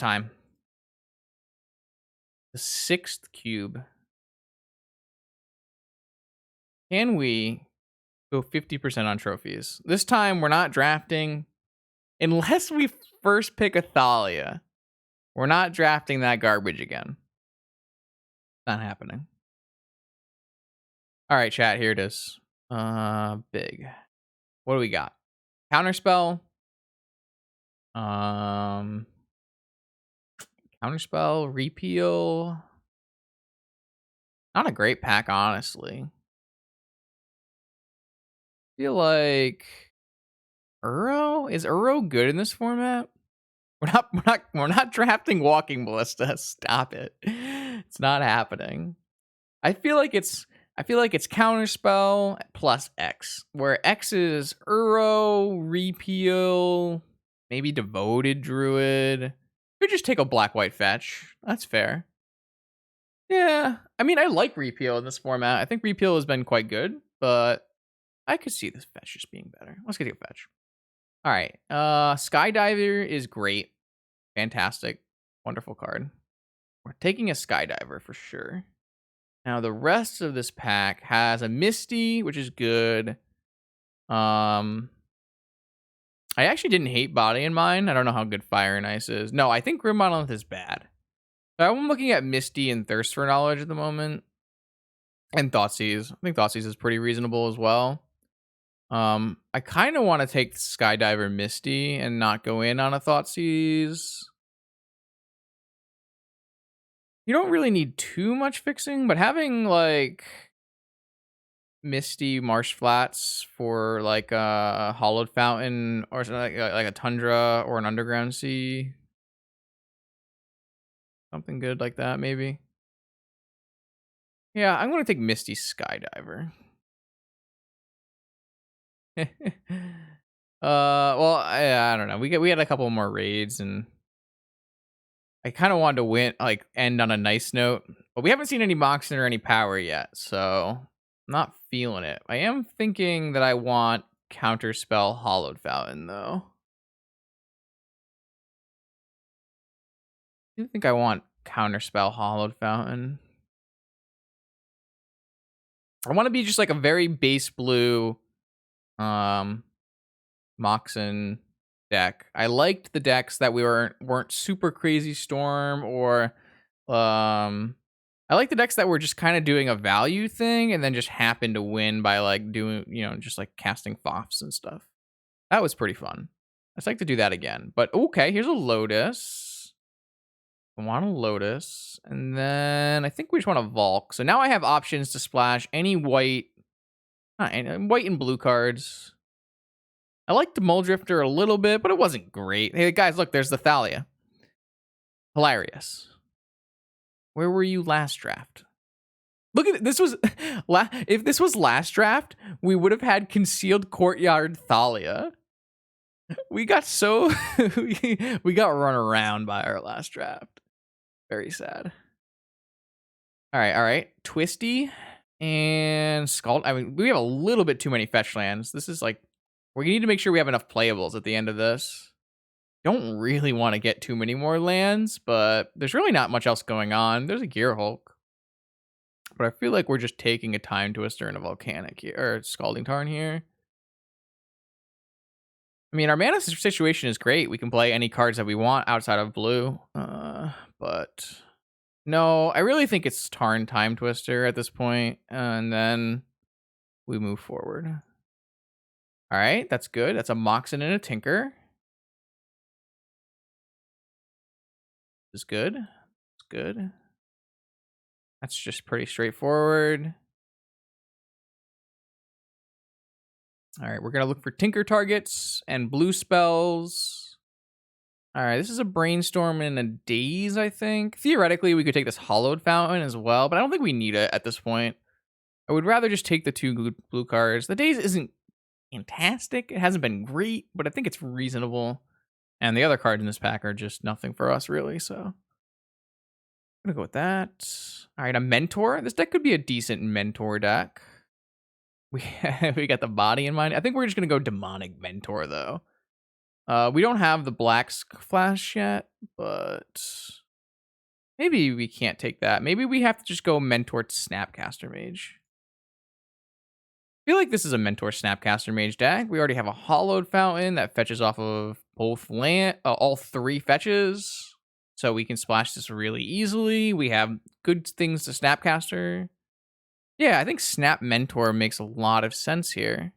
time. The 6th cube. Can we go 50% on trophies? This time we're not drafting unless we first pick a Thalia. We're not drafting that garbage again. Not happening. All right, chat, here it is. Big. What do we got? Counterspell. Counterspell, repeal. Not a great pack, honestly. Feel like Uro? Is Uro good in this format? We're not drafting Walking Ballista. Stop it. It's not happening. I feel like it's Counterspell plus X, where X is Uro, Repeal, maybe Devoted Druid. Could just take a black-white fetch. That's fair. Yeah, I mean, I like Repeal in this format. I think Repeal has been quite good, but I could see this fetch just being better. Let's get a fetch. All right, Skydiver is great. Fantastic. Wonderful card. We're taking a Skydiver for sure. Now, the rest of this pack has a Misty, which is good. I actually didn't hate Body in mine. I don't know how good Fire and Ice is. No, I think Grim Monolith is bad. So I'm looking at Misty and Thirst for Knowledge at the moment. And Thoughtseize. I think Thoughtseize is pretty reasonable as well. I kind of want to take Skydiver Misty and not go in on a Thoughtseize. You don't really need too much fixing, but having like Misty Marsh Flats for like a Hollowed Fountain or something like a Tundra or an Underground Sea. Something good like that, maybe. Yeah, I'm going to take Misty Skydiver. Well, I don't know. We had a couple more raids, and I kind of wanted to win, like end on a nice note, but we haven't seen any Moxen or any power yet, so I'm not feeling it. I am thinking that I want Counterspell Hollowed Fountain, though. I do think I want Counterspell Hollowed Fountain. I want to be just like a very base blue Moxen deck. I liked the decks that weren't super crazy Storm, or I like the decks that were just kind of doing a value thing and then just happened to win by like doing, just like casting Foffs and stuff. That was pretty fun. I'd like to do that again. But okay, here's a Lotus. I want a Lotus. And then I think we just want a Volk. So now I have options to splash any white and blue cards. I liked the Muldrifter a little bit, but it wasn't great. Hey guys, look, there's the Thalia. Hilarious. Where were you last draft? Look at this. If this was last draft, we would have had Concealed Courtyard Thalia. We got we got run around by our last draft. Very sad. All right. Twisty and Scald. I mean, we have a little bit too many fetch lands. This is like, we need to make sure we have enough playables at the end of this. Don't really want to get too many more lands, but there's really not much else going on. There's a Gearhulk. But I feel like we're just taking a Time Twister and a Volcanic here, or Scalding Tarn here. I mean, our mana situation is great. We can play any cards that we want outside of blue. But no, I really think it's Tarn Time Twister at this point, and then we move forward. All right, that's good. That's a Moxen and a Tinker. This is good. It's good. That's just pretty straightforward. All right, we're going to look for Tinker targets and blue spells. All right, this is a Brainstorm and a Daze, I think. Theoretically, we could take this Hollowed Fountain as well, but I don't think we need it at this point. I would rather just take the 2 blue cards. The Daze isn't fantastic. It hasn't been great, but I think it's reasonable. And the other cards in this pack are just nothing for us, really, so I'm going to go with that. All right, a Mentor. This deck could be a decent Mentor deck. We got the Body in mind. I think we're just going to go Demonic Mentor, though. We don't have the black flash yet, but maybe we can't take that. Maybe we have to just go Mentor Snapcaster Mage. I feel like this is a Mentor Snapcaster Mage deck. We already have a Hollowed Fountain that fetches off of both land, all 3 fetches. So we can splash this really easily. We have good things to Snapcaster. Yeah, I think Snap Mentor makes a lot of sense here.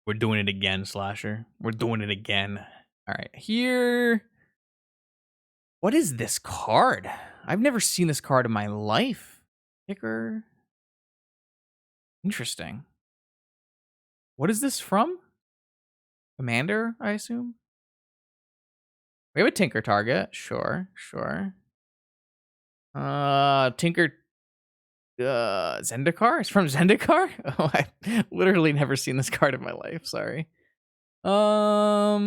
We're doing it again, Slasher. We're doing it again. All right, here. What is this card? I've never seen this card in my life. Kicker. Interesting. What is this from? Commander, I assume? We have a Tinker target. Sure. Tinker Zendikar? It's from Zendikar? Oh, I've literally never seen this card in my life. Sorry. I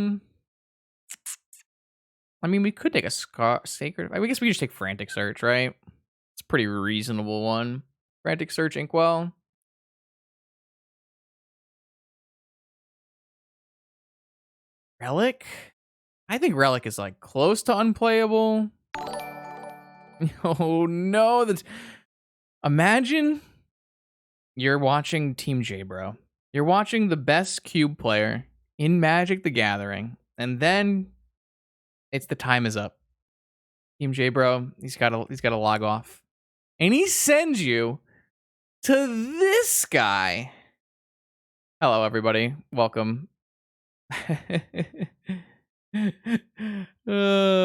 mean, we could take a Sacred. I guess we just take Frantic Search, right? It's a pretty reasonable one. Frantic Search, Inkwell. Relic? I think Relic is like close to unplayable. Oh no, that's... Imagine you're watching Team J, bro. You're watching the best cube player in Magic the Gathering, and then it's the time is up. Team J, bro, he's gotta log off. And he sends you to this guy. Hello, everybody. Welcome. We're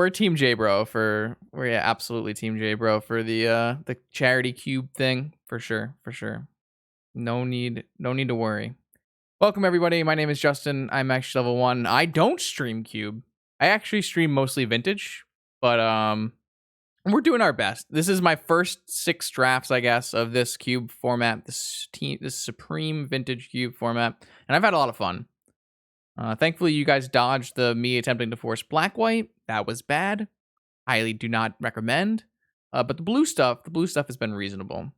Team J, bro. We're absolutely Team J, bro, for the charity cube thing, for sure. No need to worry. Welcome, everybody. My name is Justin. I'm actually level 1. I don't stream cube. I actually stream mostly vintage, but we're doing our best. This is my first 6 drafts, I guess, of this cube format, this Supreme Vintage cube format, and I've had a lot of fun. Thankfully, you guys dodged me attempting to force black-white. That was bad. Highly do not recommend. But the blue stuff has been reasonable.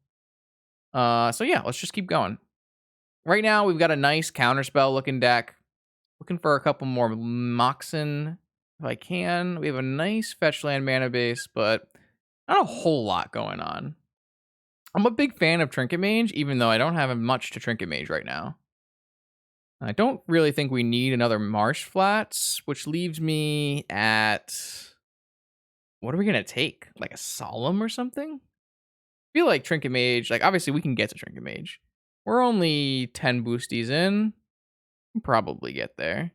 So yeah, let's just keep going. Right now, we've got a nice counterspell looking deck. Looking for a couple more Moxen if I can. We have a nice fetch land mana base, but not a whole lot going on. I'm a big fan of Trinket Mage, even though I don't have much to Trinket Mage right now. I don't really think we need another Marsh Flats, which leaves me at... What are we going to take? Like a Solemn or something? I feel like Trinket Mage, like obviously we can get to Trinket Mage. We're only 10 boosties in. We'll probably get there.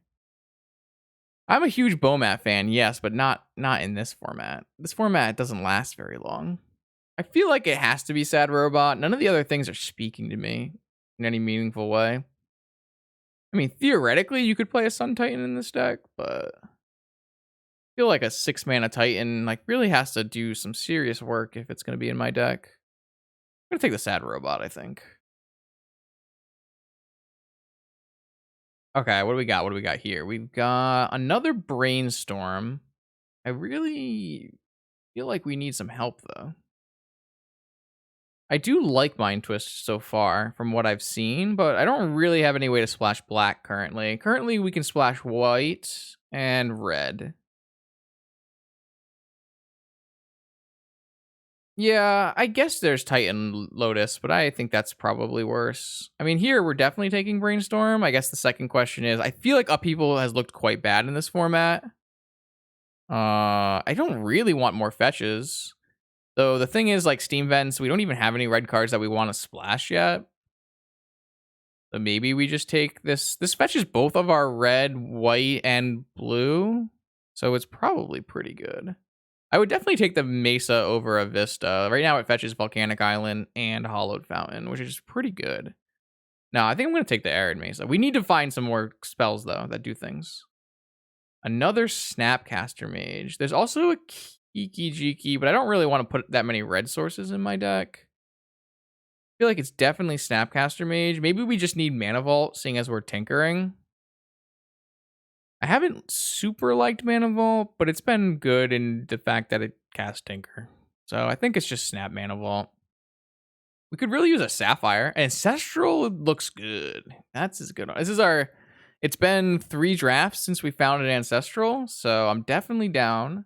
I'm a huge Bomat fan, yes, but not in this format. This format doesn't last very long. I feel like it has to be Sad Robot. None of the other things are speaking to me in any meaningful way. I mean, theoretically, you could play a Sun Titan in this deck, but I feel like a 6-mana Titan like really has to do some serious work if it's going to be in my deck. I'm going to take the Sad Robot, I think. Okay, what do we got? What do we got here? We've got another Brainstorm. I really feel like we need some help, though. I do like Mind Twist so far from what I've seen, but I don't really have any way to splash black currently. Currently, we can splash white and red. Yeah, I guess there's Titan Lotus, but I think that's probably worse. I mean, here we're definitely taking Brainstorm. I guess the second question is, I feel like Upheaval has looked quite bad in this format. I don't really want more fetches. Though the thing is, like Steam Vents, we don't even have any red cards that we want to splash yet. So maybe we just take this. This fetches both of our red, white, and blue. So it's probably pretty good. I would definitely take the Mesa over a Vista. Right now it fetches Volcanic Island and Hollowed Fountain, which is pretty good. No, I think I'm going to take the Arid Mesa. We need to find some more spells, though, that do things. Another Snapcaster Mage. There's also a Kiki Jiki, but I don't really want to put that many red sources in my deck. I feel like it's definitely Snapcaster Mage. Maybe we just need Mana Vault, seeing as we're tinkering. I haven't super liked Mana Vault, but it's been good in the fact that it casts Tinker. So I think it's just Snap Mana Vault. We could really use a Sapphire. Ancestral looks good. That's as good. This is our... It's been 3 drafts since we found an Ancestral, so I'm definitely down.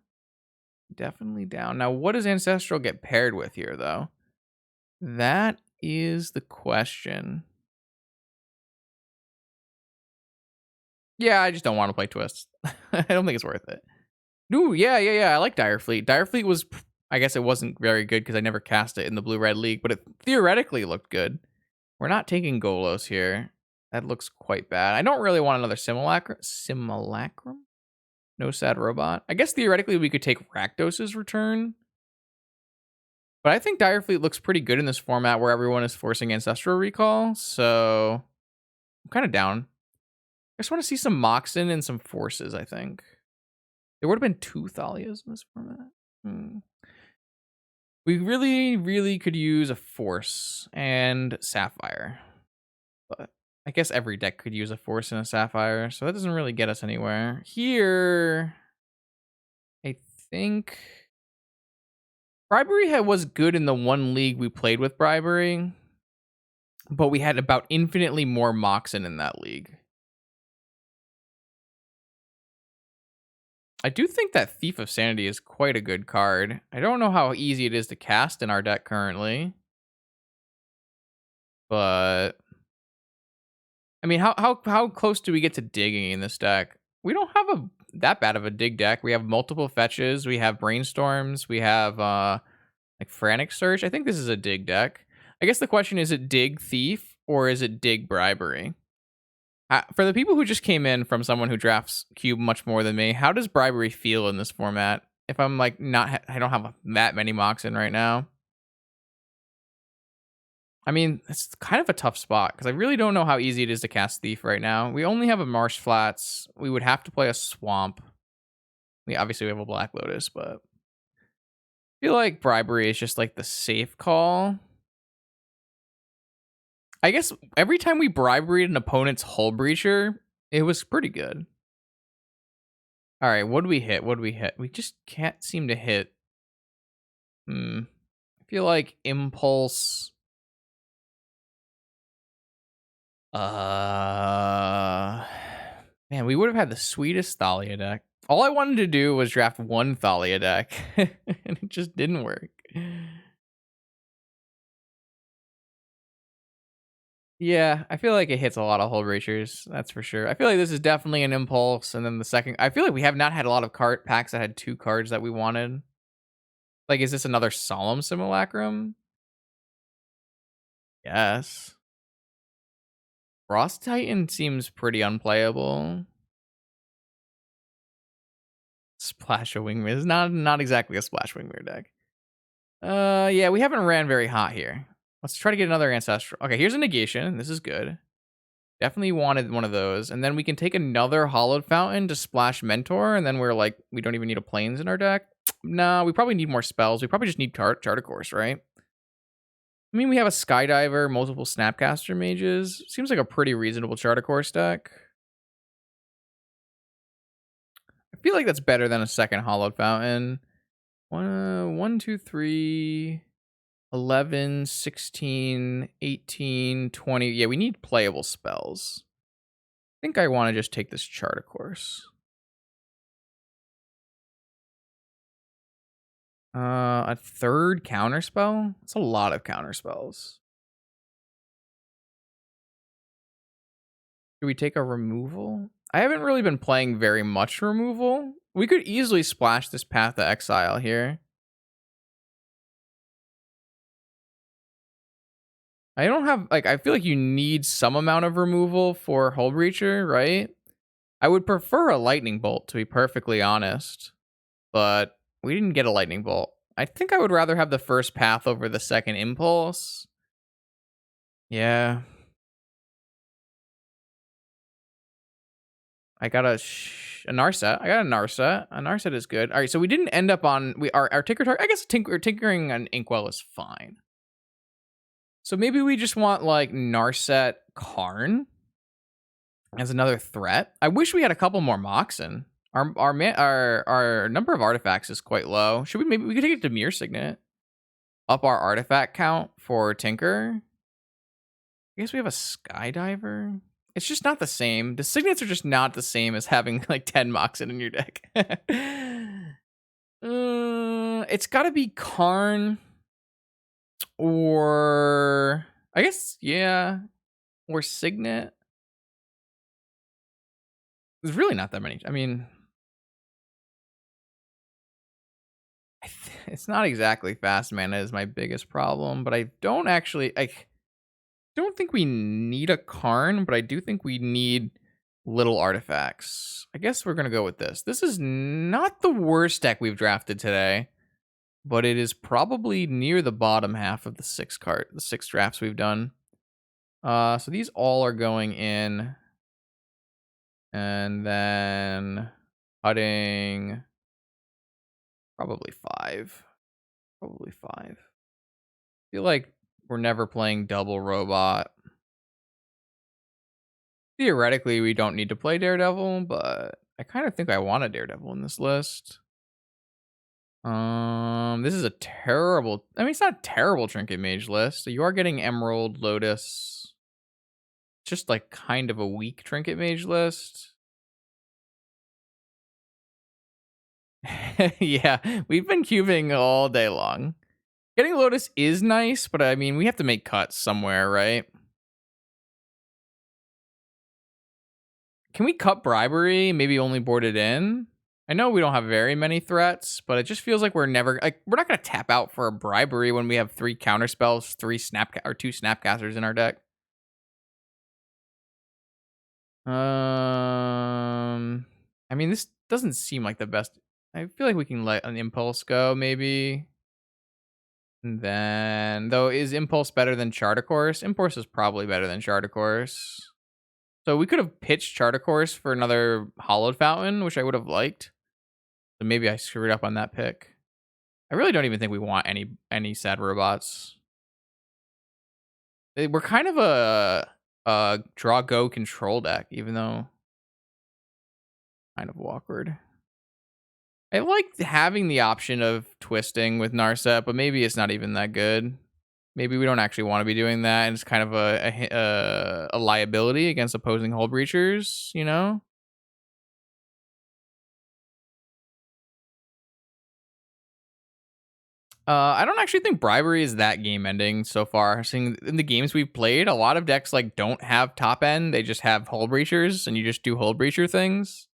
Definitely down. Now, what does Ancestral get paired with here, though? That is the question. Yeah, I just don't want to play Twists. I don't think it's worth it. Ooh, yeah. I like Dire Fleet. Dire Fleet was... I guess it wasn't very good because I never cast it in the Blue-Red League, but it theoretically looked good. We're not taking Golos here. That looks quite bad. I don't really want another Simulacrum? No Sad Robot. I guess theoretically we could take Rakdos's return. But I think Dire Fleet looks pretty good in this format where everyone is forcing Ancestral Recall. So I'm kind of down. I just want to see some Moxen and some Forces, I think. There would have been 2 Thalias in this format. We really could use a Force and Sapphire. But I guess every deck could use a Force and a Sapphire, so that doesn't really get us anywhere. Here, I think... Bribery was good in the 1 league we played with Bribery, but we had about infinitely more Moxen in that league. I do think that Thief of Sanity is quite a good card. I don't know how easy it is to cast in our deck currently. But I mean, how close do we get to digging in this deck? We don't have that bad of a dig deck. We have multiple fetches, we have brainstorms, we have like Frantic Search. I think this is a dig deck. I guess the question is it dig Thief or is it dig Bribery? For the people who just came in from someone who drafts Cube much more than me, how does Bribery feel in this format? If I'm like I don't have that many Moxen right now. I mean, it's kind of a tough spot because I really don't know how easy it is to cast Thief right now. We only have a Marsh Flats. We would have to play a Swamp. Obviously we have a Black Lotus, but I feel like Bribery is just like the safe call. I guess every time we Bribery an opponent's Hull Breacher, it was pretty good. All right, what do we hit? We just can't seem to hit. I feel like Impulse. Man, we would have had the sweetest Thalia deck. All I wanted to do was draft 1 Thalia deck, and it just didn't work. Yeah, I feel like it hits a lot of Hull Breachers, that's for sure. I feel like this is definitely an Impulse, and then the second... I feel like we have not had a lot of card packs that had 2 cards that we wanted. Like, is this another Solemn Simulacrum? Yes. Frost Titan seems pretty unplayable. Splash of Wingmare is not exactly a Splash Wingmare deck. Yeah, we haven't ran very hot here. Let's try to get another Ancestral. Okay, here's a Negation. This is good. Definitely wanted one of those. And then we can take another Hollowed Fountain to splash Mentor, and then we're like, we don't even need a Plains in our deck. No, we probably need more spells. We probably just need Charter Course, right? I mean, we have a Skydiver, multiple Snapcaster Mages. Seems like a pretty reasonable Charter Course deck. I feel like that's better than a second Hollowed Fountain. 1, 2, 3... 11, 16, 18, 20. Yeah, we need playable spells. I think I want to just take this Charter Course. A 3rd counterspell? That's a lot of counterspells. Do we take a removal? I haven't really been playing very much removal. We could easily splash this Path to Exile here. I don't have, like, I feel like you need some amount of removal for Hull Breacher, right? I would prefer a Lightning Bolt, to be perfectly honest. But we didn't get a Lightning Bolt. I think I would rather have the first Path over the second Impulse. Yeah. I got a Narset. I got a Narset. A Narset is good. All right, so we didn't end up on... our Tinker Target... I guess Tinkering on Inkwell is fine. So maybe we just want, like, Narset Karn as another threat. I wish we had a couple more Moxen. Our number of artifacts is quite low. We could take it to Mirror Signet. up our artifact count for Tinker. I guess we have a Skydiver. It's just not the same. The signets are just not the same as having like 10 Moxen in your deck. It's got to be Karn or I guess, yeah, or Signet. There's really not that many. I mean, it's not exactly fast mana is my biggest problem, but I don't think we need a Karn, but I do think we need little artifacts. I guess we're going to go with this. This is not the worst deck we've drafted today, but it is probably near the bottom half of the six drafts we've done. So these all are going in. And then cutting probably 5. Probably 5. Feel like we're never playing double robot. Theoretically, we don't need to play Daredevil, but I kind of think I want a Daredevil in this list. This is a terrible. I mean, it's not a terrible Trinket Mage list. So you are getting Emerald, Lotus. Just like kind of a weak Trinket Mage list. Yeah, we've been cubing all day long. Getting Lotus is nice, but I mean, we have to make cuts somewhere, right? Can we cut Bribery? Maybe only board it in? I know we don't have very many threats, but it just feels like we're not going to tap out for a Bribery when we have 3 counterspells, 2 Snapcasters in our deck. I mean, this doesn't seem like the best. I feel like we can let an Impulse go, maybe. And then, though, is Impulse better than Chartercourse? Impulse is probably better than Chartercourse. So we could have pitched Chartercourse for another Hollowed Fountain, which I would have liked. So maybe I screwed up on that pick. I really don't even think we want any sad robots. We're kind of a draw go control deck, even though kind of awkward. I like having the option of twisting with Narset, but maybe it's not even that good. Maybe we don't actually want to be doing that, and it's kind of a liability against opposing Hull Breachers, you know? I don't actually think Bribery is that game ending so far. Seeing in the games we've played, a lot of decks like don't have top end; they just have Hull Breachers, and you just do Hull Breacher things.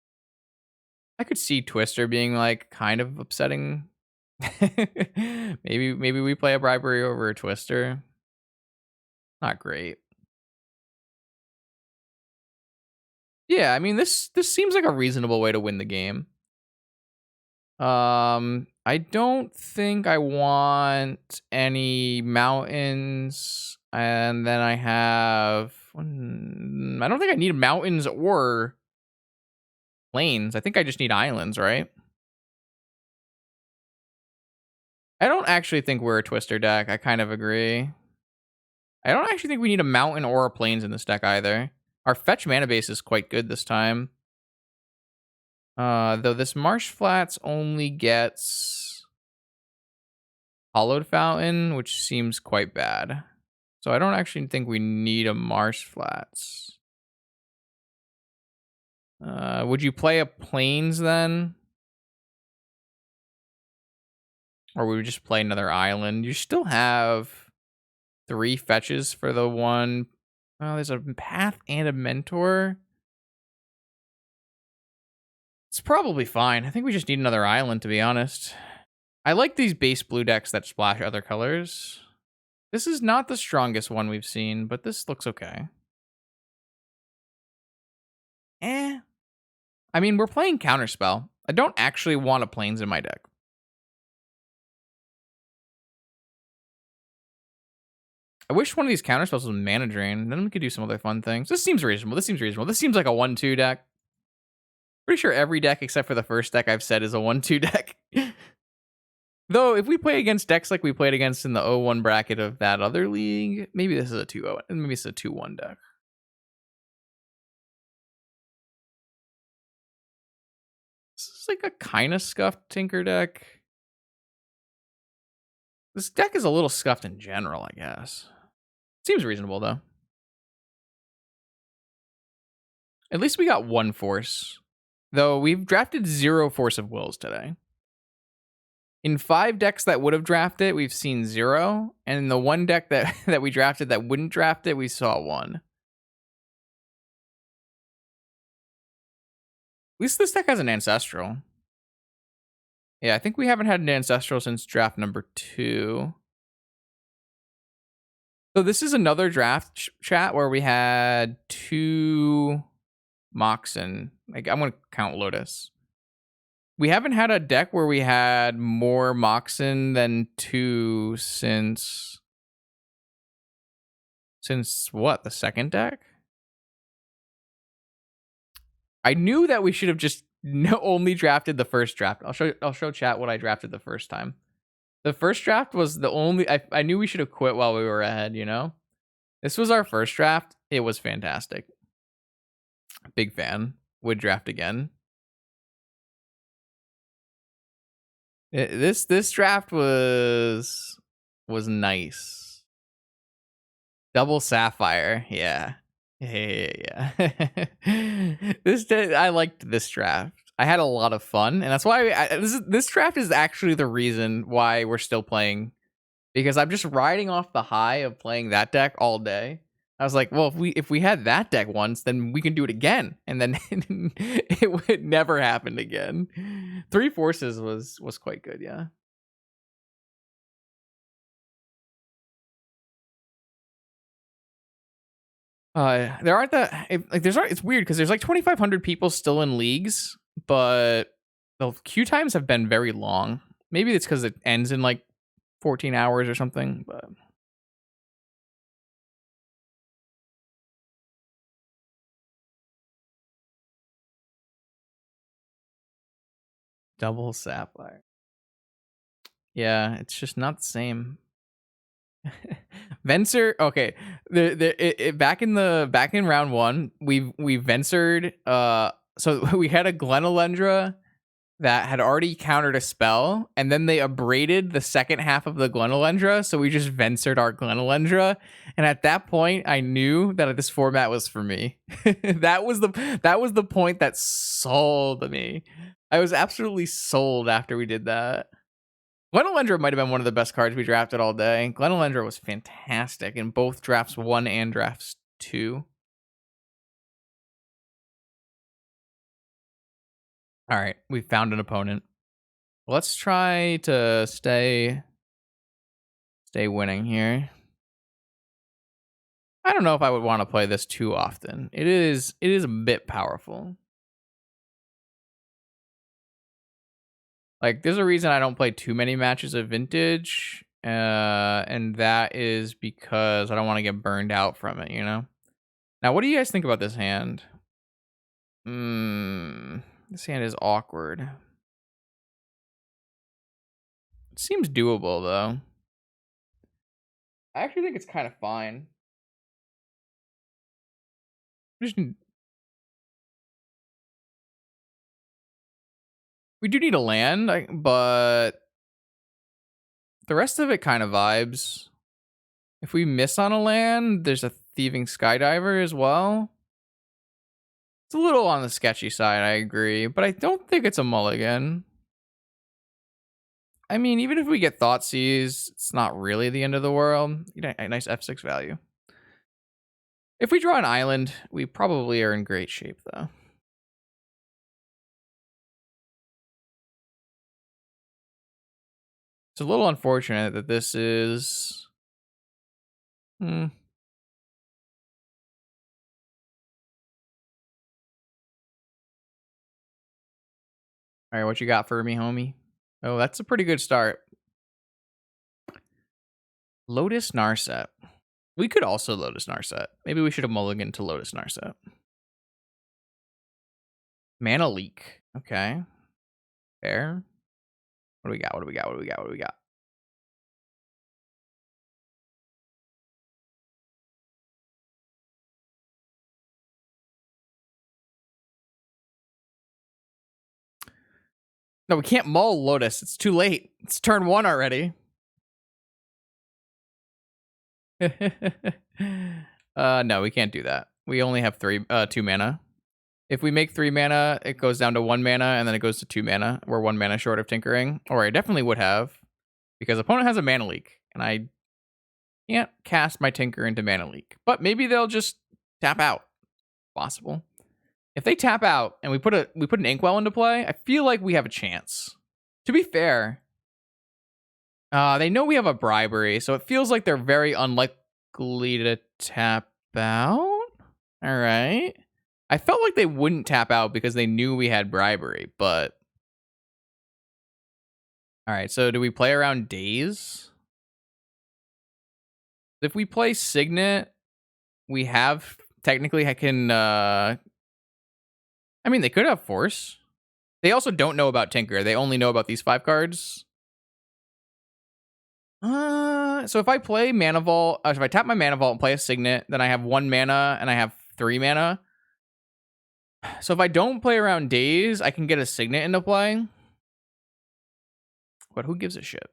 I could see Twister being like kind of upsetting. maybe we play a Bribery over a Twister. Not great. Yeah, I mean this seems like a reasonable way to win the game. I don't think I want any mountains, and then I have. I don't think I need mountains or plains. I think I just need islands, right? I don't actually think we're a Twister deck. I kind of agree. I don't actually think we need a mountain or a plains in this deck either. Our fetch mana base is quite good this time. Though this Marsh Flats only gets Hollowed Fountain, which seems quite bad. So I don't actually think we need a Marsh Flats. Would you play a Plains then? Or would we just play another island? You still have 3 fetches for the one. Oh, there's a Path and a Mentor. It's probably fine. I think we just need another island, to be honest. I like these base blue decks that splash other colors. This is not the strongest one we've seen, but this looks okay. I mean, we're playing Counterspell. I don't actually want a Plains in my deck. I wish one of these Counterspells was Mana Drain. Then we could do some other fun things. This seems reasonable. This seems like a 1-2 deck. Pretty sure every deck except for the first deck I've said is a 1-2 deck. Though, if we play against decks like we played against in the 0-1 bracket of that other league, maybe this is a 2-0. Maybe it's a 2-1 deck. This is like a kind of scuffed Tinker deck. This deck is a little scuffed in general, I guess. Seems reasonable, though. At least we got one Force. Though we've drafted 0 Force of Wills today. In 5 decks that would have drafted it, we've seen 0. And in the one deck that, that we drafted that wouldn't draft it, we saw 1. At least this deck has an Ancestral. Yeah, I think we haven't had an Ancestral since draft number 2. So this is another draft chat where we had 2 Moxen. Like, I'm going to count Lotus. We haven't had a deck where we had more Moxen than 2 since what, the second deck? I knew that we should have just only drafted the first draft. I'll show chat what I drafted the first time. The first draft was the only I knew we should have quit while we were ahead, you know? This was our first draft. It was fantastic. Big fan. Would draft again. This draft was nice. Double Sapphire, yeah. Yeah. I liked this draft. I had a lot of fun, and that's why this draft is actually the reason why we're still playing, because I'm just riding off the high of playing that deck all day. I was like, well, if we had that deck once, then we can do it again, and then it would never happen again. 3 Forces was quite good, yeah. There aren't that like it's weird because there's like 2,500 people still in leagues, but the queue times have been very long. Maybe it's because it ends in like 14 hours or something, but Double Sapphire. Yeah, it's just not the same. Venser, okay. Back in round 1, we Vensered. So we had a Glenelendra that had already countered a spell, and then they abraded the second half of the Glenelendra, so we just Vensered our Glenelendra. And at that point, I knew that this format was for me. that was the point that sold me. I was absolutely sold after we did that. Glenelendra might have been one of the best cards we drafted all day. Glenelendra was fantastic in both drafts 1 and drafts 2. All right, we found an opponent. Let's try to stay winning here. I don't know if I would want to play this too often. It is a bit powerful. Like, there's a reason I don't play too many matches of Vintage, and that is because I don't want to get burned out from it, you know? Now, what do you guys think about this hand? This hand is awkward. It seems doable, though. I actually think it's kind of fine. We do need a land, but the rest of it kind of vibes. If we miss on a land, there's a Thieving Skydiver as well. It's a little on the sketchy side, I agree, but I don't think it's a mulligan. I mean, even if we get Thoughtseize, it's not really the end of the world. A nice F6 value. If we draw an island, we probably are in great shape, though. It's a little unfortunate that this is... All right, what you got for me, homie? Oh, that's a pretty good start. Lotus Narset. We could also Lotus Narset. Maybe we should have mulliganed to Lotus Narset. Mana Leak. Okay. Fair. What do we got? What do we got? What do we got? What do we got? No, we can't mull Lotus. It's too late. It's turn 1 already. No, we can't do that. We only have 2 mana. If we make 3 mana, it goes down to 1 mana, and then it goes to 2 mana. We're 1 mana short of tinkering. Or I definitely would have, because opponent has a mana leak, and I can't cast my tinker into mana leak. But maybe they'll just tap out. Possible. If they tap out and we put an Inkwell into play, I feel like we have a chance. To be fair, they know we have a bribery, so it feels like they're very unlikely to tap out. All right. I felt like they wouldn't tap out because they knew we had bribery, but... All right, so do we play around Daze? If we play Signet, we have... Technically, I can... I mean, they could have Force. They also don't know about Tinker. They only know about these 5 cards. So if I play Mana Vault... if I tap my Mana Vault and play a Signet, then I have 1 mana and I have 3 mana. So if I don't play around Daze, I can get a Signet into play. But who gives a shit?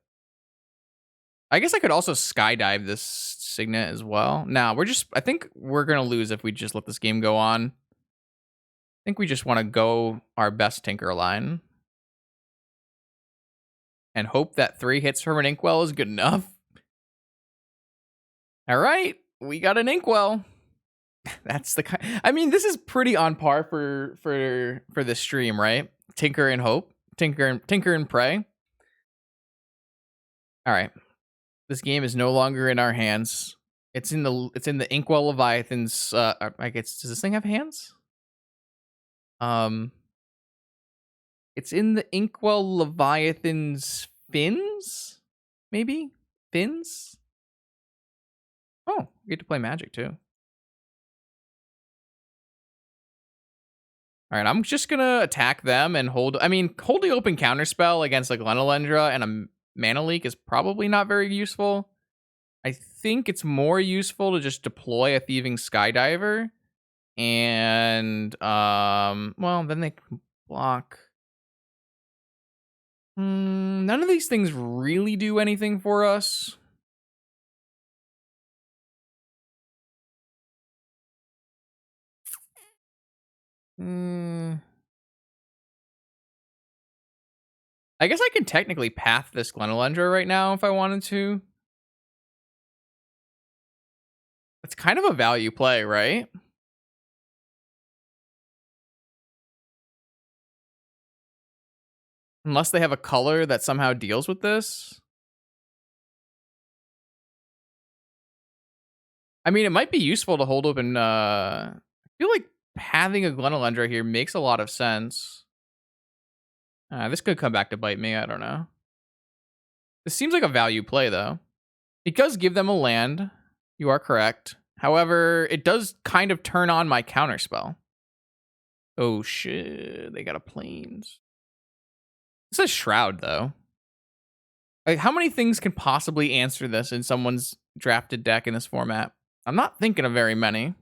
I guess I could also skydive this Signet as well. Nah, I think we're going to lose if we just let this game go on. I think we just want to go our best Tinker line. And hope that 3 hits from an Inkwell is good enough. All right, we got an Inkwell. That's the kind... I mean, this is pretty on par for this stream, right? Tinker and hope. Tinker and pray. All right. This game is no longer in our hands. It's in the Inkwell Leviathan's I guess, does this thing have hands? It's in the Inkwell Leviathan's fins? Maybe? Fins? Oh, we get to play Magic too. All right, I'm just gonna attack them and hold. I mean, holding open counterspell against like Glenelendra and a Mana Leak is probably not very useful. I think it's more useful to just deploy a Thieving Skydiver, and well, then they can block. None of these things really do anything for us. I guess I can technically path this Glenelendra right now if I wanted to. It's kind of a value play, right? Unless they have a color that somehow deals with this. I mean, it might be useful to hold open. I feel like having a Glenelendra here makes a lot of sense. This could come back to bite me. I don't know. This seems like a value play, though. It does give them a land. You are correct. However, it does kind of turn on my counterspell. Oh, shit. They got a Plains. This is Shroud, though. Like, how many things can possibly answer this in someone's drafted deck in this format? I'm not thinking of very many.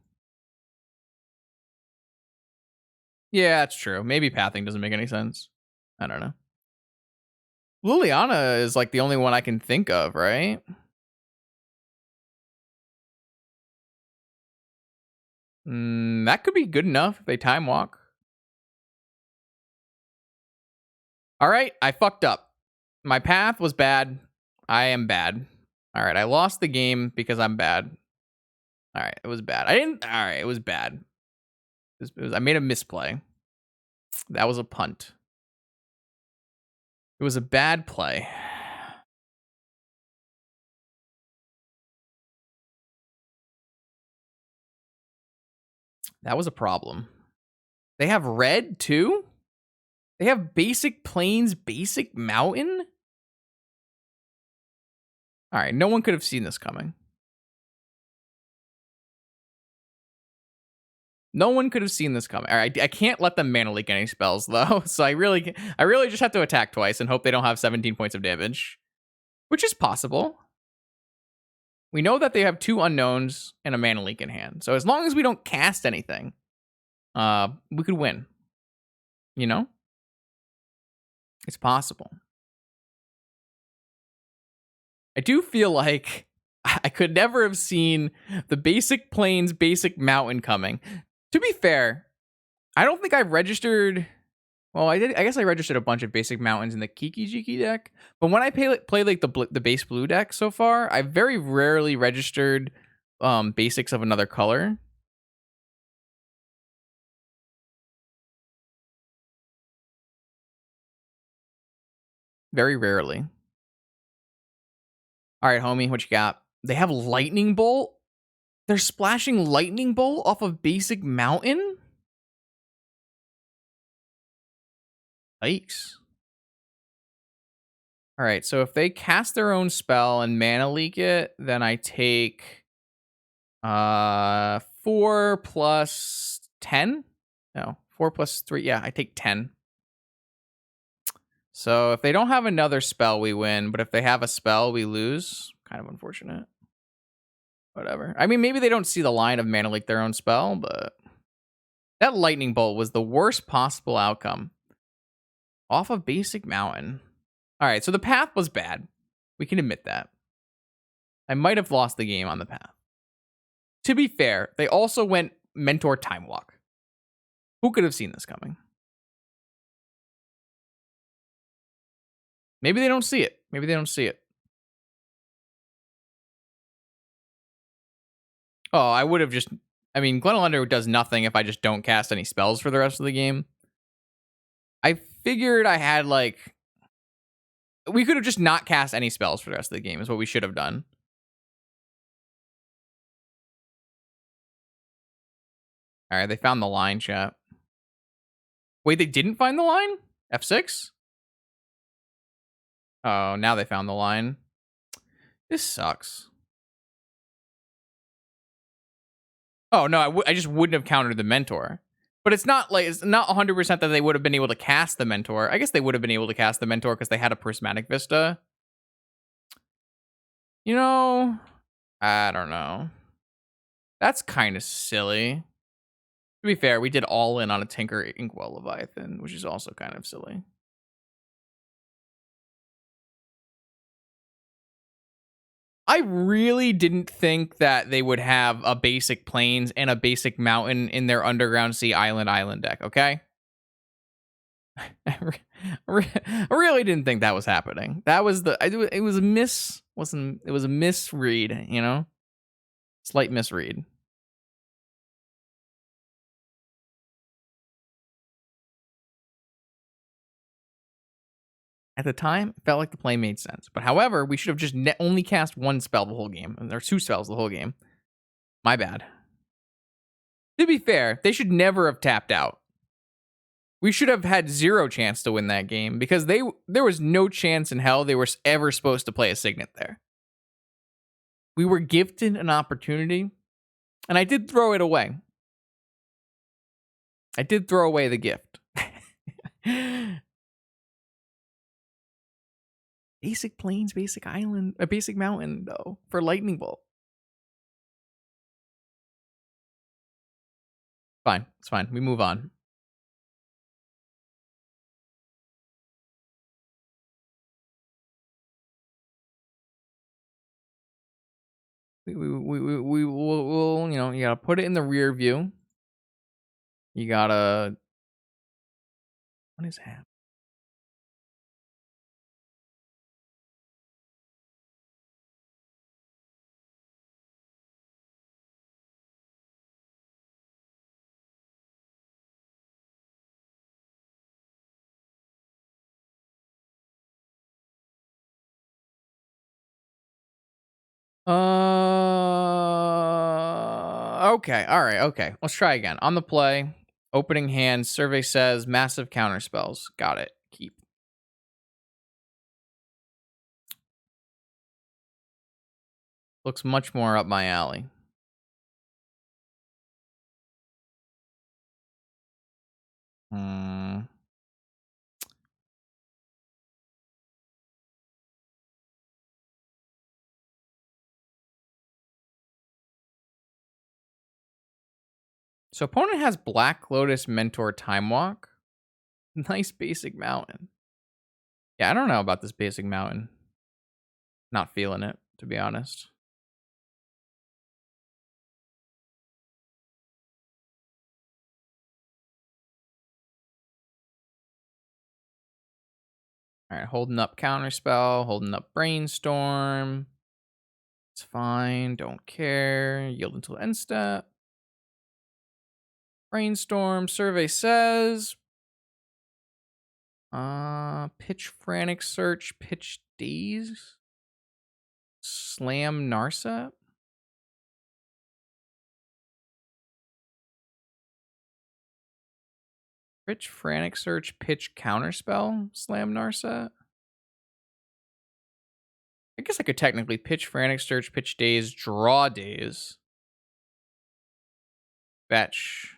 Yeah, that's true. Maybe pathing doesn't make any sense. I don't know. Liliana is like the only one I can think of, right? That could be good enough if they time walk. All right, I fucked up. My path was bad. I am bad. All right, I lost the game because I'm bad. All right, it was bad. All right, it was bad. I made a misplay. That was a punt. It was a bad play. That was a problem. They have red too? They have basic plains, basic mountain? All right, no one could have seen this coming. No one could have seen this coming. All right, I can't let them mana leak any spells though, so I really just have to attack twice and hope they don't have 17 points of damage, which is possible. We know that they have 2 unknowns and a mana leak in hand, so as long as we don't cast anything, we could win. You know, it's possible. I do feel like I could never have seen the basic plains, basic mountain coming. To be fair, I don't think I've registered. Well, I did. I guess I registered a bunch of basic mountains in the Kiki Jiki deck. But when I play like the base blue deck so far, I've very rarely registered basics of another color. Very rarely. All right, homie, what you got? They have lightning bolt. They're splashing lightning bolt off of basic mountain. Yikes. All right, so if they cast their own spell and mana leak it, then I take 4 plus 10. No, 4 plus 3. Yeah, I take 10. So if they don't have another spell, we win. But if they have a spell, we lose. Kind of unfortunate. Whatever. I mean, maybe they don't see the line of mana leak their own spell, but that lightning bolt was the worst possible outcome. Off of basic mountain. All right, so the path was bad. We can admit that. I might have lost the game on the path. To be fair, they also went Mentor Time Walk. Who could have seen this coming? Maybe they don't see it. Maybe they don't see it. Oh, I would have just... I mean, Glenelender does nothing if I just don't cast any spells for the rest of the game. I figured I had, like... We could have just not cast any spells for the rest of the game is what we should have done. All right, they found the line, chat. Wait, they didn't find the line? F6? Oh, now they found the line. This sucks. Oh, no, I just wouldn't have countered the Mentor. But it's not 100% that they would have been able to cast the Mentor. I guess they would have been able to cast the Mentor because they had a Prismatic Vista. You know, I don't know. That's kind of silly. To be fair, we did all in on a Tinker Inkwell Leviathan, which is also kind of silly. I really didn't think that they would have a basic plains and a basic mountain in their Underground Sea Island deck, okay? I really didn't think that was happening. That was it was a misread, you know? Slight misread. At the time, it felt like the play made sense. But however, we should have just only cast one spell the whole game. And there are 2 spells the whole game. My bad. To be fair, they should never have tapped out. We should have had 0 chance to win that game because there was no chance in hell they were ever supposed to play a Signet there. We were gifted an opportunity, and I did throw it away. I did throw away the gift. Basic plains, basic island, a basic mountain, though, for lightning bolt. Fine, it's fine. We move on. We will, you know, you gotta put it in the rear view. You gotta. What is happening? Okay. All right. Okay. Let's try again. On the play, opening hand, survey says massive counter spells. Got it. Keep. Looks much more up my alley. So opponent has Black Lotus Mentor Time Walk. Nice basic mountain. Yeah, I don't know about this basic mountain. Not feeling it, to be honest. All right, holding up Counterspell, holding up Brainstorm. It's fine, don't care. Yield until end step. Brainstorm, Survey says. Pitch Frantic Search, Pitch Daze. Slam Narset. Pitch Frantic Search, Pitch Counterspell, Slam Narset. I guess I could technically Pitch Frantic Search, Pitch Daze, Draw Daze. Fetch.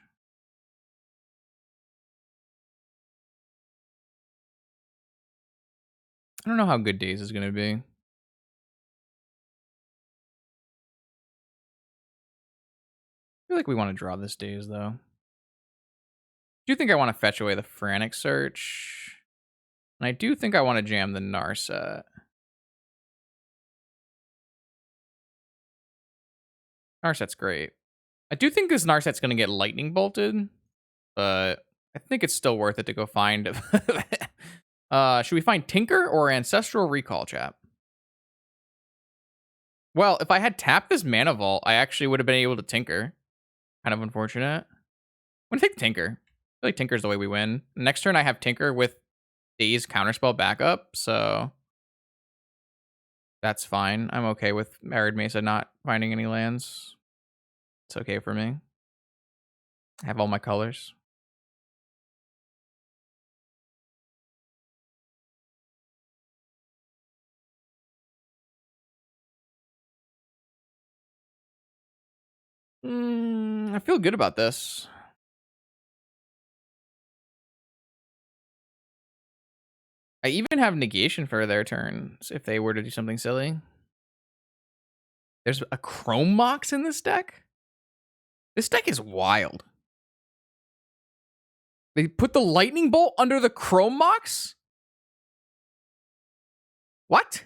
I don't know how good Daze is going to be. I feel like we want to draw this Daze, though. I do think I want to fetch away the Frantic Search. And I do think I want to jam the Narset. Narset's great. I do think this Narset's going to get Lightning Bolted. But I think it's still worth it to go find... should we find Tinker or Ancestral Recall, chap? Well, if I had tapped this Mana Vault, I actually would have been able to Tinker. Kind of unfortunate. I'm going to take the Tinker. I feel like Tinker's the way we win. Next turn, I have Tinker with Daze Counterspell backup, so that's fine. I'm okay with Arid Mesa not finding any lands. It's okay for me. I have all my colors. I feel good about this. I even have negation for their turns if they were to do something silly. There's a Chrome Mox in this deck? This deck is wild. They put the Lightning Bolt under the Chrome Mox? What?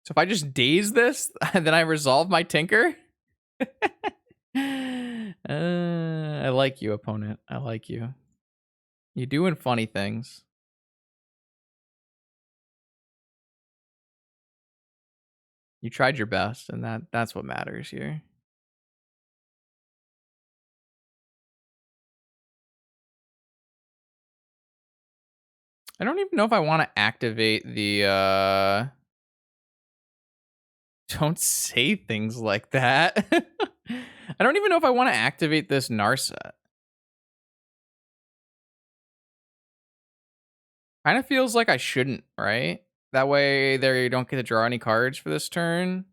So if I just daze this, and then I resolve my Tinker? I like you, opponent. I like you. You're doing funny things. You tried your best, and that's what matters here. I don't even know if I want to activate the don't say things like that. I don't even know if I want to activate this Narset. Kind of feels like I shouldn't, right? That way there you don't get to draw any cards for this turn.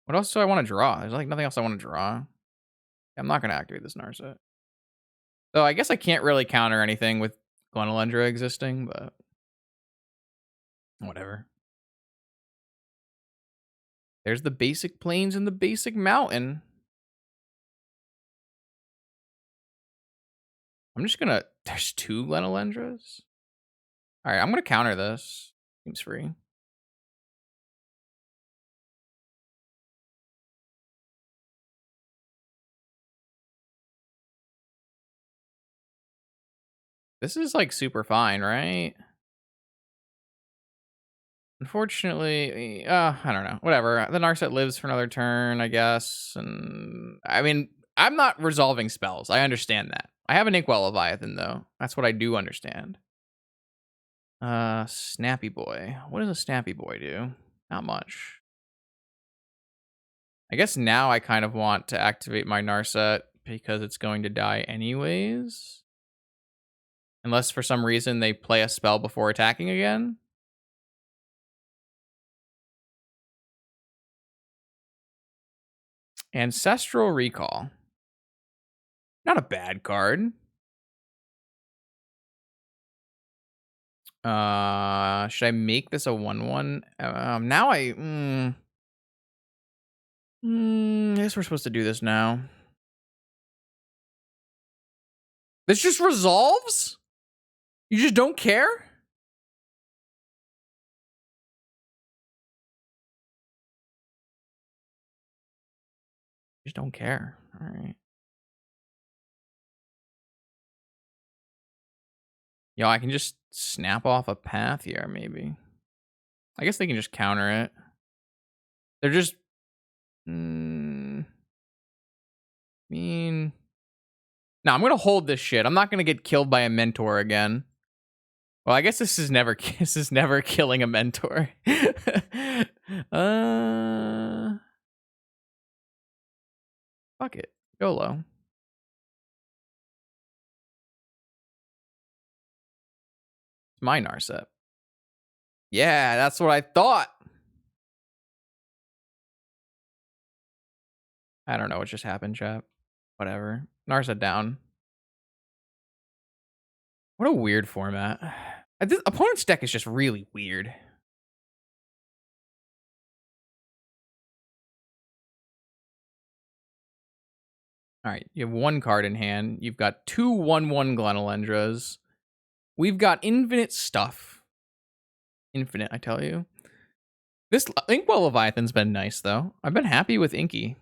What else do I want to draw? There's like nothing else I want to draw. I'm not going to activate this Narset. So I guess I can't really counter anything with Glenelendra existing, but whatever. There's the basic plains and the basic mountain. I'm just gonna... There's two Glenelendras? Alright, I'm gonna counter this. Seems free. This is like super fine, right? Unfortunately, I don't know. Whatever. The Narset lives for another turn, I guess. And I mean, I'm not resolving spells. I understand that. I have an Inkwell Leviathan, though. That's what I do understand. Snappy Boy. What does a Snappy Boy do? Not much. I guess now I kind of want to activate my Narset because it's going to die anyways. Unless for some reason they play a spell before attacking again. Ancestral Recall. Not a bad card. Should I make this a 1/1? Now I guess we're supposed to do this now. This just resolves? You just don't care? Just don't care. All right. Yo, I can just snap off a path here, maybe. I guess they can just counter it. They're just... mean... No, I'm going to hold this shit. I'm not going to get killed by a mentor again. Well, I guess this is never killing a mentor. Fuck it. YOLO. It's my Narset. Yeah, that's what I thought. I don't know what just happened, chap. Whatever. Narset down. What a weird format. This opponent's deck is just really weird. All right, you have one card in hand. You've got two 1/1 Glenelendras. We've got infinite stuff. Infinite, I tell you. This Inkwell Leviathan's been nice, though. I've been happy with Inky.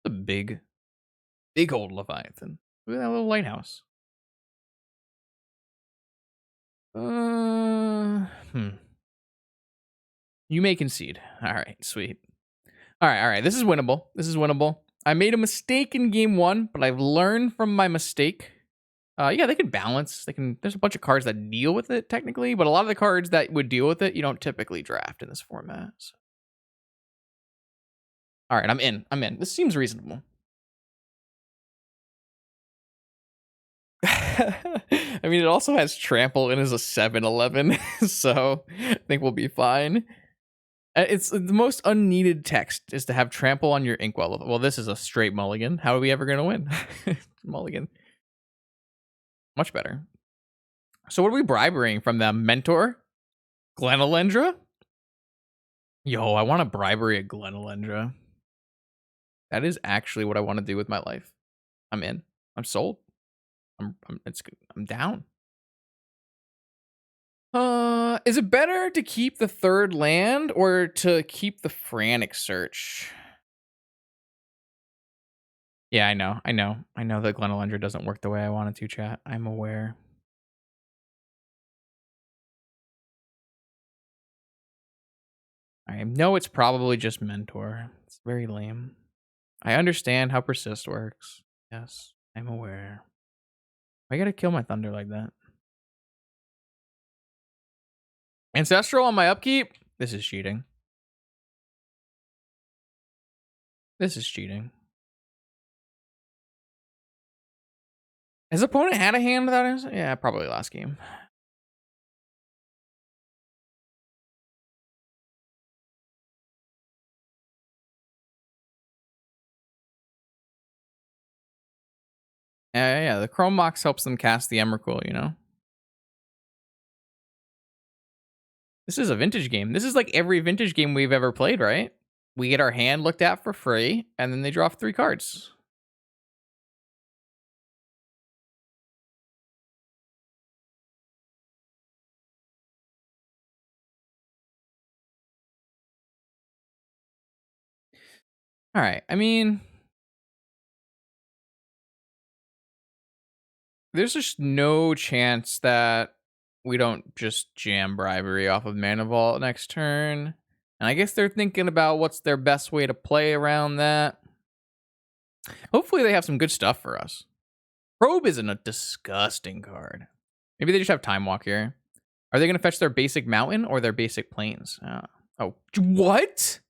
It's a big old Leviathan. Look at that little lighthouse. You may concede. All right, sweet. All right. This is winnable. I made a mistake in game one, but I've learned from my mistake. Yeah, they can balance. There's a bunch of cards that deal with it technically, but a lot of the cards that would deal with it, you don't typically draft in this format. So. All right, I'm in. This seems reasonable. I mean, it also has trample and is a 7/11, so I think we'll be fine. It's the most unneeded text is to have trample on your Inkwell. Well, this is a straight mulligan. How are we ever going to win? Mulligan. Much better. So what are we briberying from them? Mentor? Glenelendra? Yo, I want to bribery a Glenelendra. That is actually what I want to do with my life. I'm in. I'm sold. I'm down. Is it better to keep the third land or to keep the Frantic Search? Yeah, I know that Glenelendra doesn't work the way I wanted to, chat. I'm aware. I know it's probably just Mentor. It's very lame. I understand how Persist works. Yes, I'm aware. I gotta kill my Thunder like that. Ancestral on my upkeep? This is cheating. This is cheating. His opponent had a hand without... Yeah, probably last game. Yeah, the Chrome Mox helps them cast the Emrakul, you know? This is a vintage game. This is like every vintage game we've ever played, right? We get our hand looked at for free, and then they draw 3 cards. All right, I mean... There's just no chance that we don't just jam Bribery off of Mana Vault next turn. And I guess they're thinking about what's their best way to play around that. Hopefully they have some good stuff for us. Probe isn't a disgusting card. Maybe they just have Time Walk here. Are they going to fetch their basic mountain or their basic plains? Oh, what?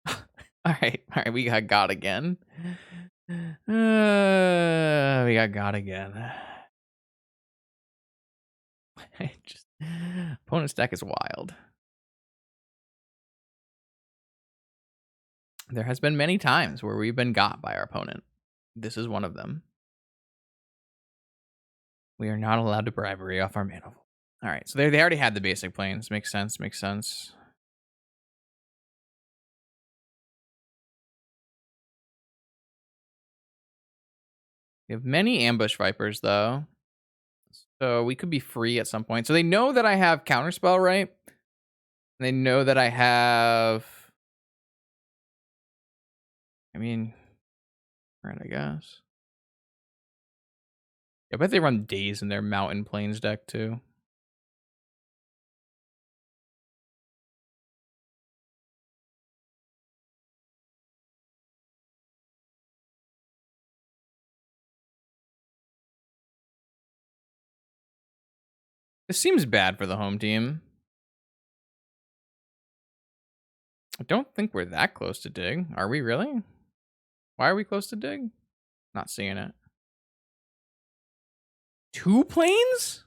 All right, we got God again. We got God again. Opponent's deck is wild. There has been many times where we've been got by our opponent. This is one of them. We are not allowed to bribery off our mana vault. All right, so they already had the basic planes. Makes sense. We have many Ambush Vipers, though. So we could be free at some point. So they know that I have Counterspell, right? They know that I have... I mean... Right, I guess. I bet they run Daze in their Mountain Plains deck too. This seems bad for the home team. I don't think we're that close to dig. Are we really? Why are we close to dig? Not seeing it. 2 planes?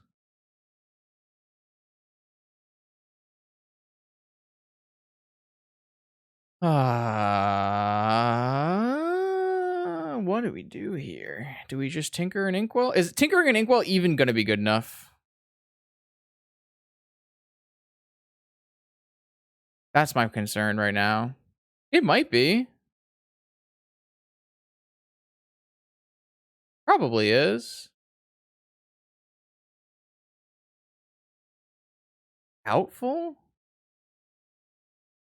What do we do here? Do we just tinker an Inkwell? Is tinkering an Inkwell even going to be good enough? That's my concern right now. It might be. Probably is. Doubtful?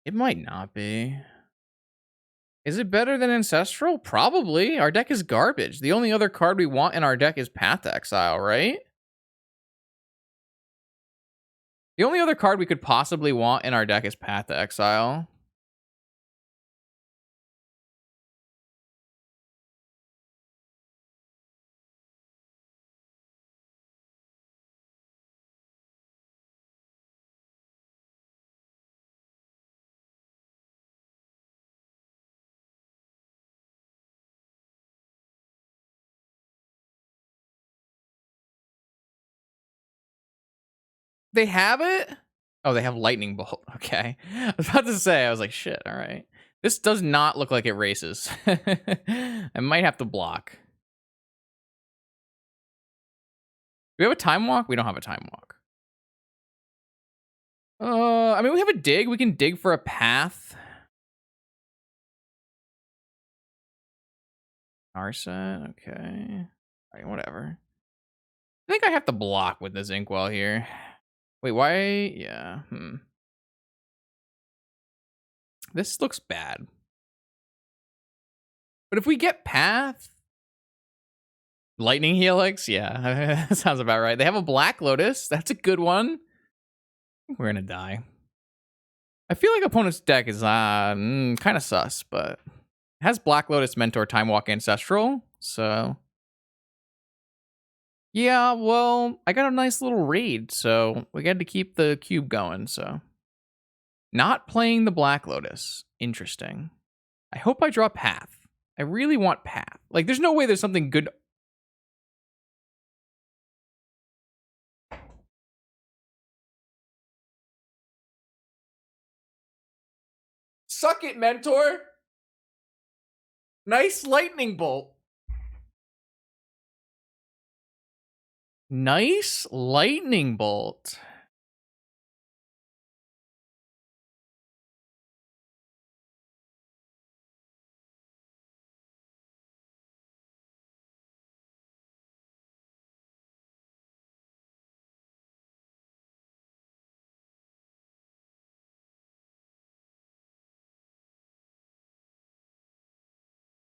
It might not be. Is it better than Ancestral? Probably. Our deck is garbage. The only other card we want in our deck is Path to Exile, right? The only other card we could possibly want in our deck is Path to Exile. They have it? Oh, they have Lightning Bolt. Okay. I was about to say, I was like, shit, all right. This does not look like it races. I might have to block. Do we have a Time Walk? We don't have a Time Walk. I mean, we have a dig. We can dig for a path. Narset, okay. All right, whatever. I think I have to block with this Inkwell here. Wait, why? Yeah, This looks bad. But if we get Path... Lightning Helix? Yeah, that sounds about right. They have a Black Lotus. That's a good one. We're gonna die. I feel like opponent's deck is kind of sus, but it has Black Lotus, Mentor, Time Walk, Ancestral, so... Yeah, well, I got a nice little raid, so we got to keep the cube going, so... Not playing the Black Lotus. Interesting. I hope I draw Path. I really want Path. Like, there's no way there's something good... Suck it, Mentor! Nice Lightning Bolt. Nice Lightning Bolt.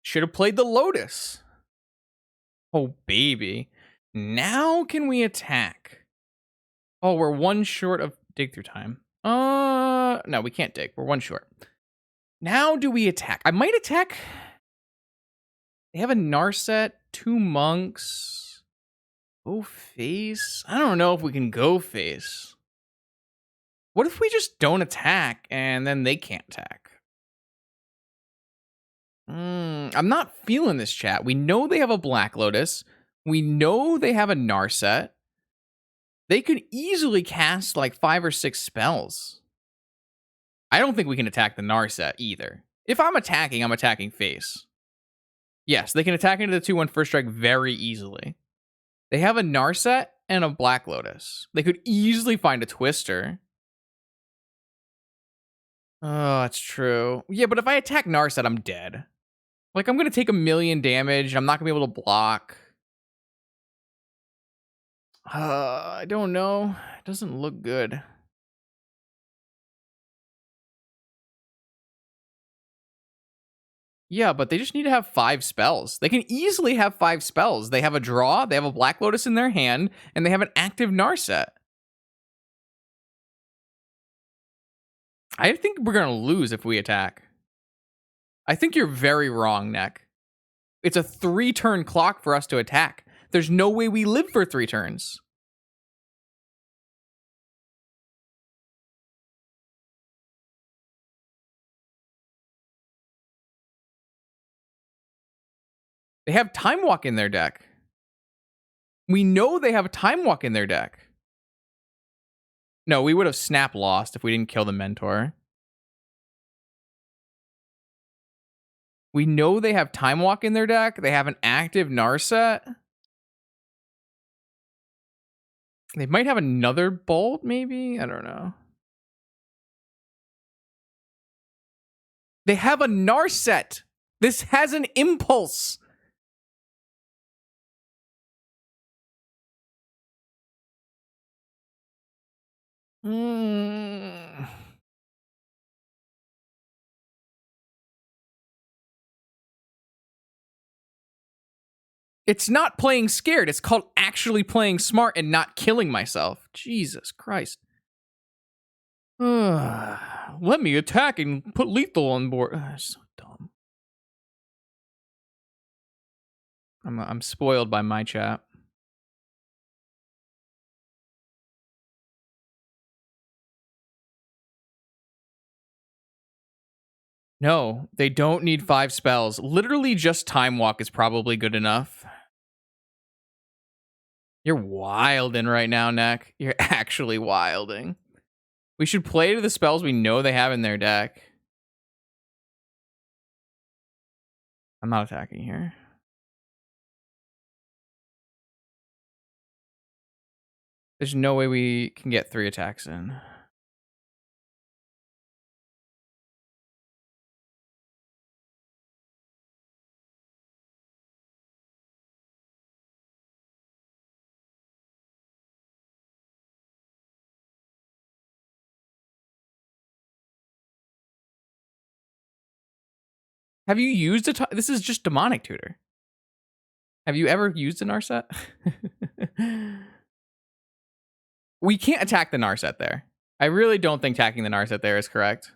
Should have played the Lotus. Oh, baby. Now can we attack? Oh, we're one short of dig through time. No, we can't dig. We're one short. Now do we attack? I might attack. They have a Narset, 2 monks. Go face? I don't know if we can go face. What if we just don't attack and then they can't attack? I'm not feeling this, chat. We know they have a Black Lotus. We know they have a Narset. They could easily cast like 5 or 6 spells. I don't think we can attack the Narset either. If I'm attacking face. Yes, they can attack into the 2/1 first strike very easily. They have a Narset and a Black Lotus. They could easily find a Twister. Oh, that's true. Yeah, but if I attack Narset, I'm dead. Like, I'm going to take 1,000,000 damage. I'm not going to be able to block. I don't know. It doesn't look good. Yeah, but they just need to have 5 spells. They can easily have 5 spells. They have a draw, they have a Black Lotus in their hand, and they have an active Narset. I think we're gonna lose if we attack. I think you're very wrong, Neck. It's a 3-turn clock for us to attack. There's no way we live for 3 turns. They have Time Walk in their deck. We know they have a Time Walk in their deck. No, we would have Snap lost if we didn't kill the Mentor. We know they have Time Walk in their deck. They have an active Narset. They might have another Bolt, maybe? I don't know. They have a Narset. This has an Impulse. It's not playing scared. It's called actually playing smart and not killing myself. Jesus Christ. Let me attack and put lethal on board. So dumb. I'm spoiled by my chat. No, they don't need 5 spells. Literally just Time Walk is probably good enough. You're wilding right now, Neck. You're actually wilding. We should play to the spells we know they have in their deck. I'm not attacking here. There's no way we can get 3 attacks in. Have you used a... This is just Demonic Tutor. Have you ever used an Narset? We can't attack the Narset there. I really don't think attacking the Narset there is correct.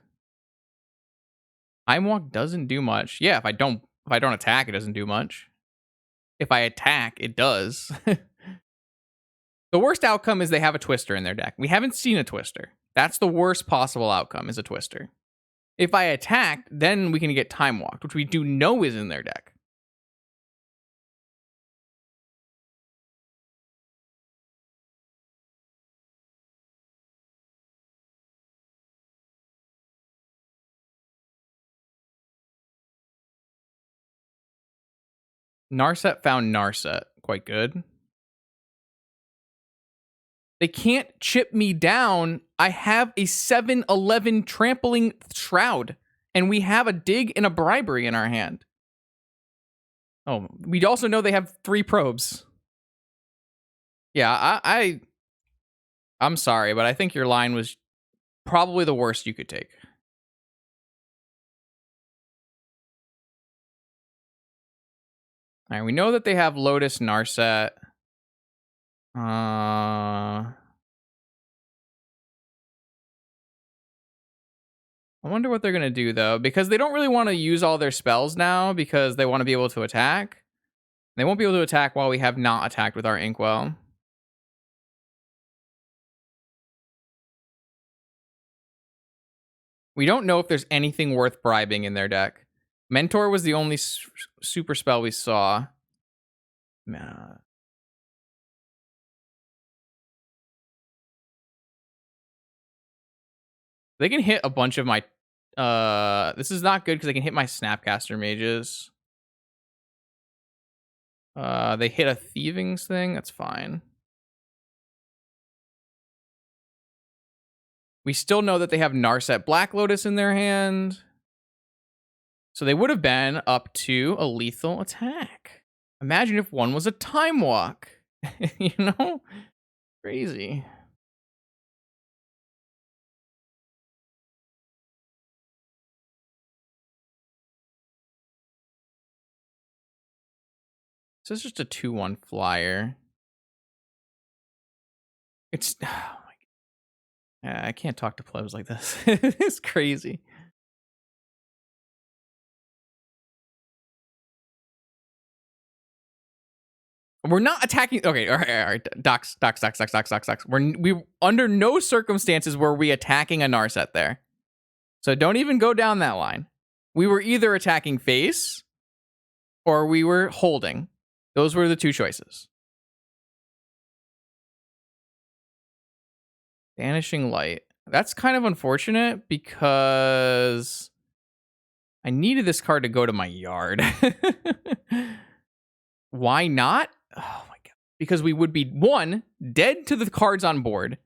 Time Walk doesn't do much. Yeah, if I don't attack, it doesn't do much. If I attack, it does. The worst outcome is they have a Twister in their deck. We haven't seen a Twister. That's the worst possible outcome, is a Twister. If I attack, then we can get Time Walked, which we do know is in their deck. Narset found Narset. Quite good. They can't chip me down. I have a 7-11 trampling Shroud, and we have a dig and a bribery in our hand. Oh, we also know they have 3 probes. Yeah, I'm sorry, but I think your line was probably the worst you could take. All right, we know that they have Lotus Narset. I wonder what they're going to do, though, because they don't really want to use all their spells now because they want to be able to attack. They won't be able to attack while we have not attacked with our Inkwell. We don't know if there's anything worth bribing in their deck. Mentor was the only super spell we saw. They can hit a bunch of my... this is not good because they can hit my Snapcaster mages. They hit a Thievings thing. That's fine. We still know that they have Narset Black Lotus in their hand. So they would have been up to a lethal attack. Imagine if one was a Time Walk. You know? Crazy. So it's just a 2/1 flyer. It's oh my I can't talk to plebs like this. It's crazy. We're not attacking. Okay, all right, all right. Docs. We under no circumstances were we attacking a Narset there. So don't even go down that line. We were either attacking face or we were holding. Those were the two choices. Vanishing Light. That's kind of unfortunate because I needed this card to go to my yard. Why not? Oh my god. Because we would be, one, dead to the cards on board,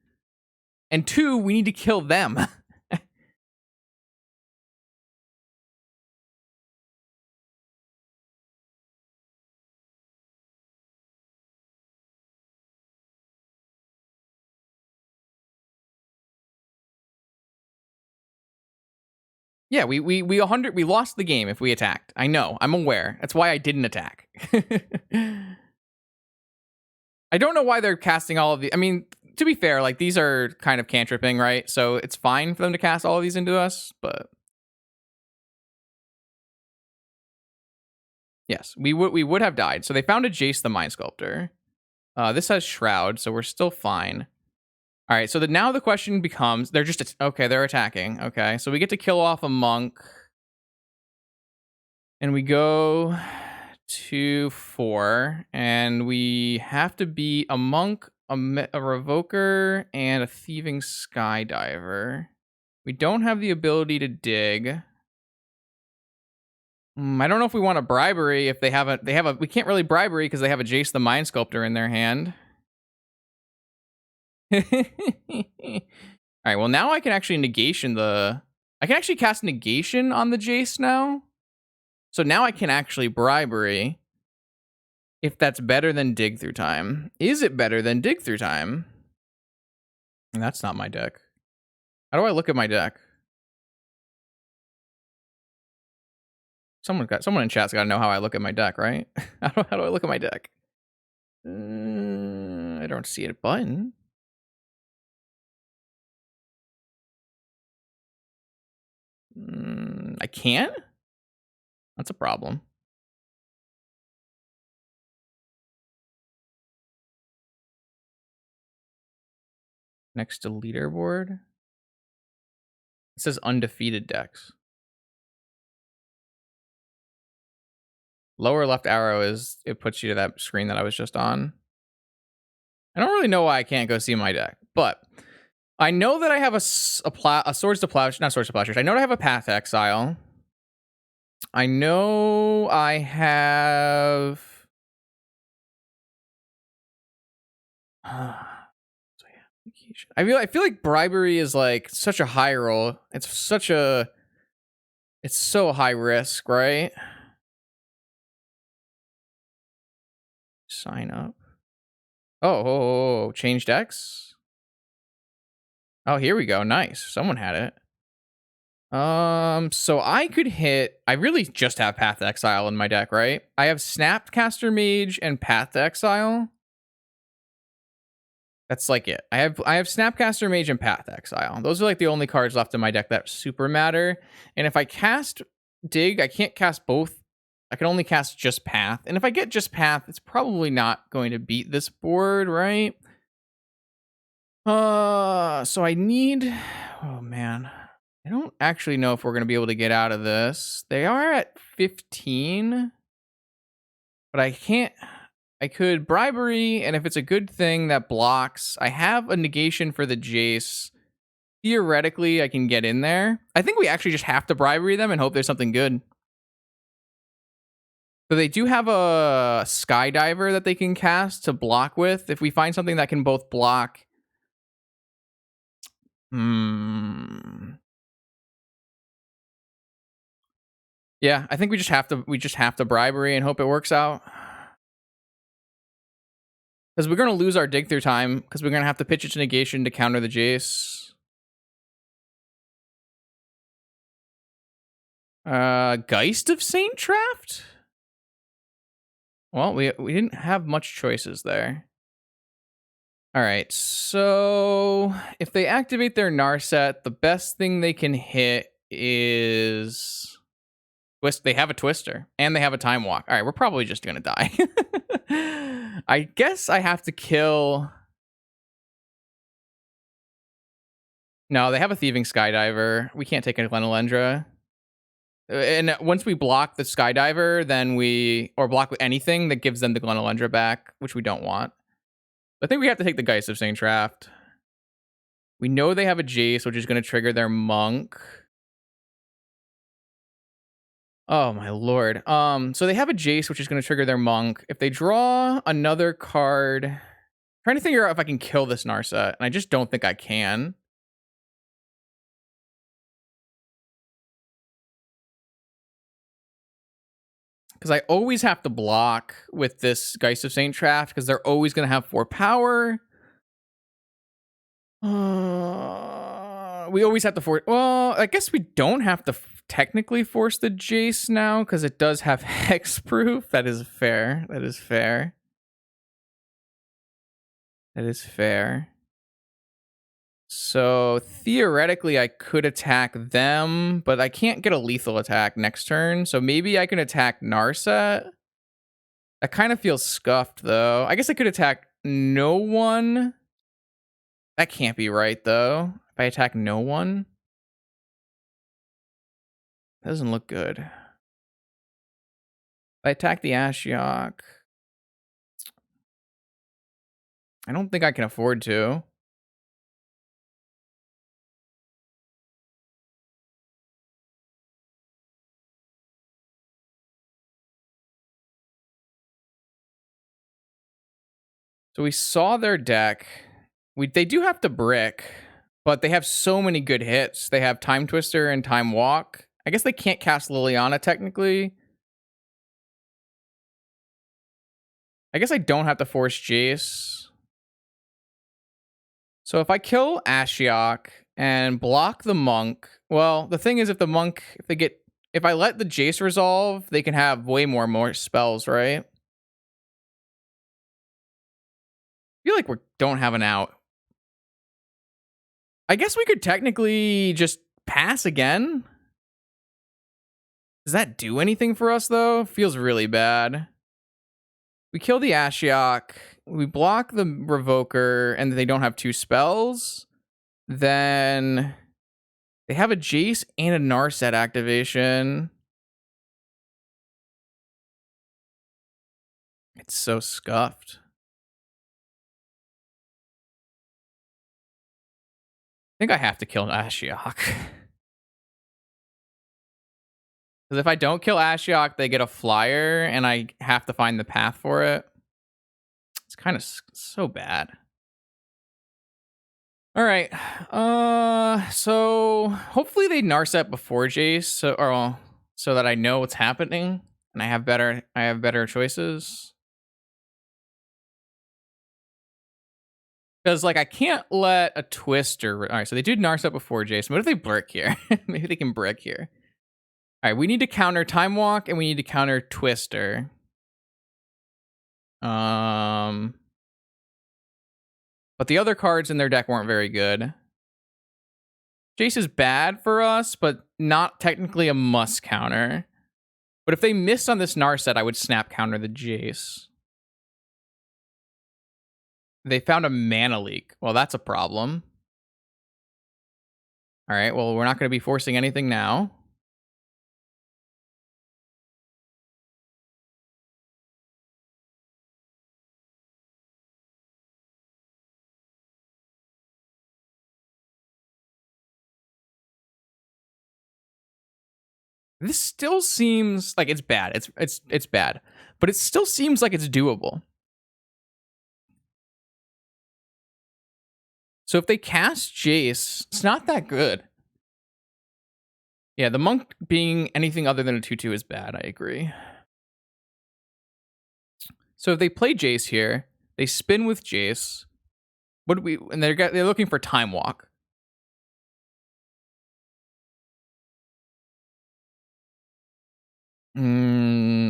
and two, we need to kill them. Yeah, we lost the game if we attacked. I know, I'm aware. That's why I didn't attack. I don't know why they're casting all of the. I mean, to be fair, like these are kind of cantripping, right? So it's fine for them to cast all of these into us, but yes, we would have died. So they found a Jace the Mind Sculptor. This has Shroud, so we're still fine. All right, so now the question becomes: they're just okay. They're attacking. Okay, so we get to kill off a monk, and we go to 4, and we have to beat a monk, a revoker, and a thieving skydiver. We don't have the ability to dig. I don't know if we want a bribery if they have a. We can't really bribery because they have a Jace the Mind Sculptor in their hand. All right. Well, now I can actually negation the. I can actually cast negation on the Jace now. So now I can actually bribery. If that's better than dig through time. Is it better than dig through time? That's not my deck. How do I look at my deck? Someone in chat's got to know how I look at my deck, right? How do I look at my deck? I don't see a button. I can't? That's a problem. Next to leaderboard. It says undefeated decks. Lower left arrow is, it puts you to that screen that I was just on. I don't really know why I can't go see my deck, but I know that I have a Swords to Plowshares, not Swords to Plowshares. I know I have a Path Exile. I know I have. I feel like bribery is like such a high roll. It's so high risk, right? Sign up. Oh, change decks. Oh, here we go. Nice. Someone had it. So I could hit. I really just have Path to Exile in my deck, right? I have Snapcaster Mage and Path to Exile. That's like it. I have Snapcaster Mage and Path Exile. Those are like the only cards left in my deck that super matter. And if I cast Dig, I can't cast both. I can only cast just Path. And if I get just Path, it's probably not going to beat this board, right? So I need. Oh man, I don't actually know if we're gonna be able to get out of this. They are at 15, but I can't. I could bribery, and if it's a good thing that blocks, I have a negation for the Jace. Theoretically, I can get in there. I think we actually just have to bribery them and hope there's something good. So they do have a Skydiver that they can cast to block with. If we find something that can both block. Yeah, I think we just have to bribery and hope it works out. Because we're gonna lose our dig through time, because we're gonna have to pitch it to negation to counter the Jace. Geist of Saint Traft? Well, we didn't have much choices there. All right, so if they activate their Narset, the best thing they can hit is twist. They have a Twister and they have a Time Walk. All right, we're probably just gonna die. I guess I have to kill. No, they have a Thieving Skydiver. We can't take a Glenolendra. And once we block the Skydiver, then or block anything that gives them the Glenolendra back, which we don't want. I think we have to take the Geist of St. Traft. We know they have a Jace, which is going to trigger their Monk. Oh my lord. So they have a Jace, which is going to trigger their Monk. If they draw another card, I'm trying to figure out if I can kill this Narset, and I just don't think I can. Because I always have to block with this Geist of St. Traft, because they're always going to have 4 power. We always have to force. Well, I guess we don't have to technically force the Jace now because it does have hexproof. That is fair. That is fair. That is fair. So theoretically, I could attack them, but I can't get a lethal attack next turn. So maybe I can attack Narset. That kind of feels scuffed, though. I guess I could attack no one. That can't be right, though. If I attack no one, that doesn't look good. If I attack the Ashiok, I don't think I can afford to. So we saw their deck. They do have to brick, but they have so many good hits. They have Time Twister and Time Walk. I guess they can't cast Liliana technically. I guess I don't have to force Jace. So if I kill Ashiok and block the Monk, well, the thing is if I let the Jace resolve, they can have way more spells, right? I feel like we don't have an out. I guess we could technically just pass again. Does that do anything for us, though? Feels really bad. We kill the Ashiok. We block the Revoker, and they don't have 2 spells. Then they have a Jace and a Narset activation. It's so scuffed. I think I have to kill Ashiok. Because if I don't kill Ashiok, they get a flyer, and I have to find the path for it. It's kind of so bad. All right. So hopefully they Narset before Jace, so that I know what's happening and I have better choices. Because like I can't let a Twister. All right, so they do Narset before Jace. What if they brick here? Maybe they can brick here. All right, we need to counter Time Walk and we need to counter Twister. But the other cards in their deck weren't very good. Jace is bad for us, but not technically a must counter. But if they missed on this Narset, I would snap counter the Jace. They found a mana leak. Well, that's a problem. All right, well, we're not going to be forcing anything now. This still seems like it's bad. It's bad, but it still seems like it's doable. So if they cast Jace, it's not that good. Yeah, the Monk being anything other than a 2/2 is bad. I agree. So if they play Jace here, they spin with Jace. And they're looking for Time Walk.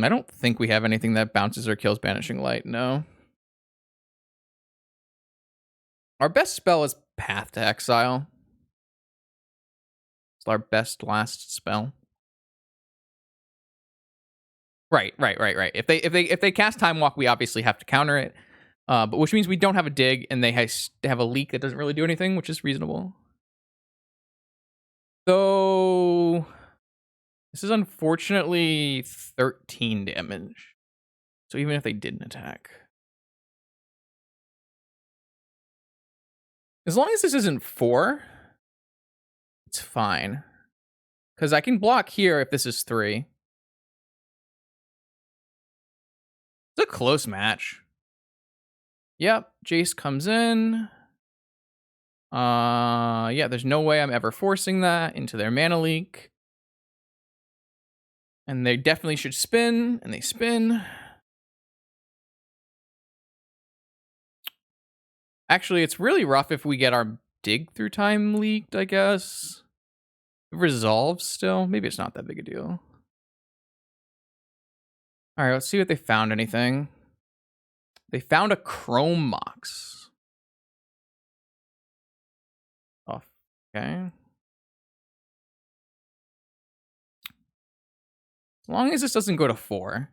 I don't think we have anything that bounces or kills Banishing Light, no. Our best spell is Path to Exile. It's our best last spell. Right. If they cast Time Walk, we obviously have to counter it. But which means we don't have a dig, and they have a leak that doesn't really do anything, which is reasonable. So this is unfortunately 13 damage. So even if they didn't attack. As long as this isn't 4, it's fine. Because I can block here if this is 3. It's a close match. Yep, Jace comes in. Yeah, there's no way I'm ever forcing that into their mana leak. And they definitely should spin, and they spin. Actually, it's really rough if we get our dig through time leaked, I guess. It resolves still. Maybe it's not that big a deal. All right, let's see what they found. Anything. They found a Chrome Mox. Oh, okay. As long as this doesn't go to 4.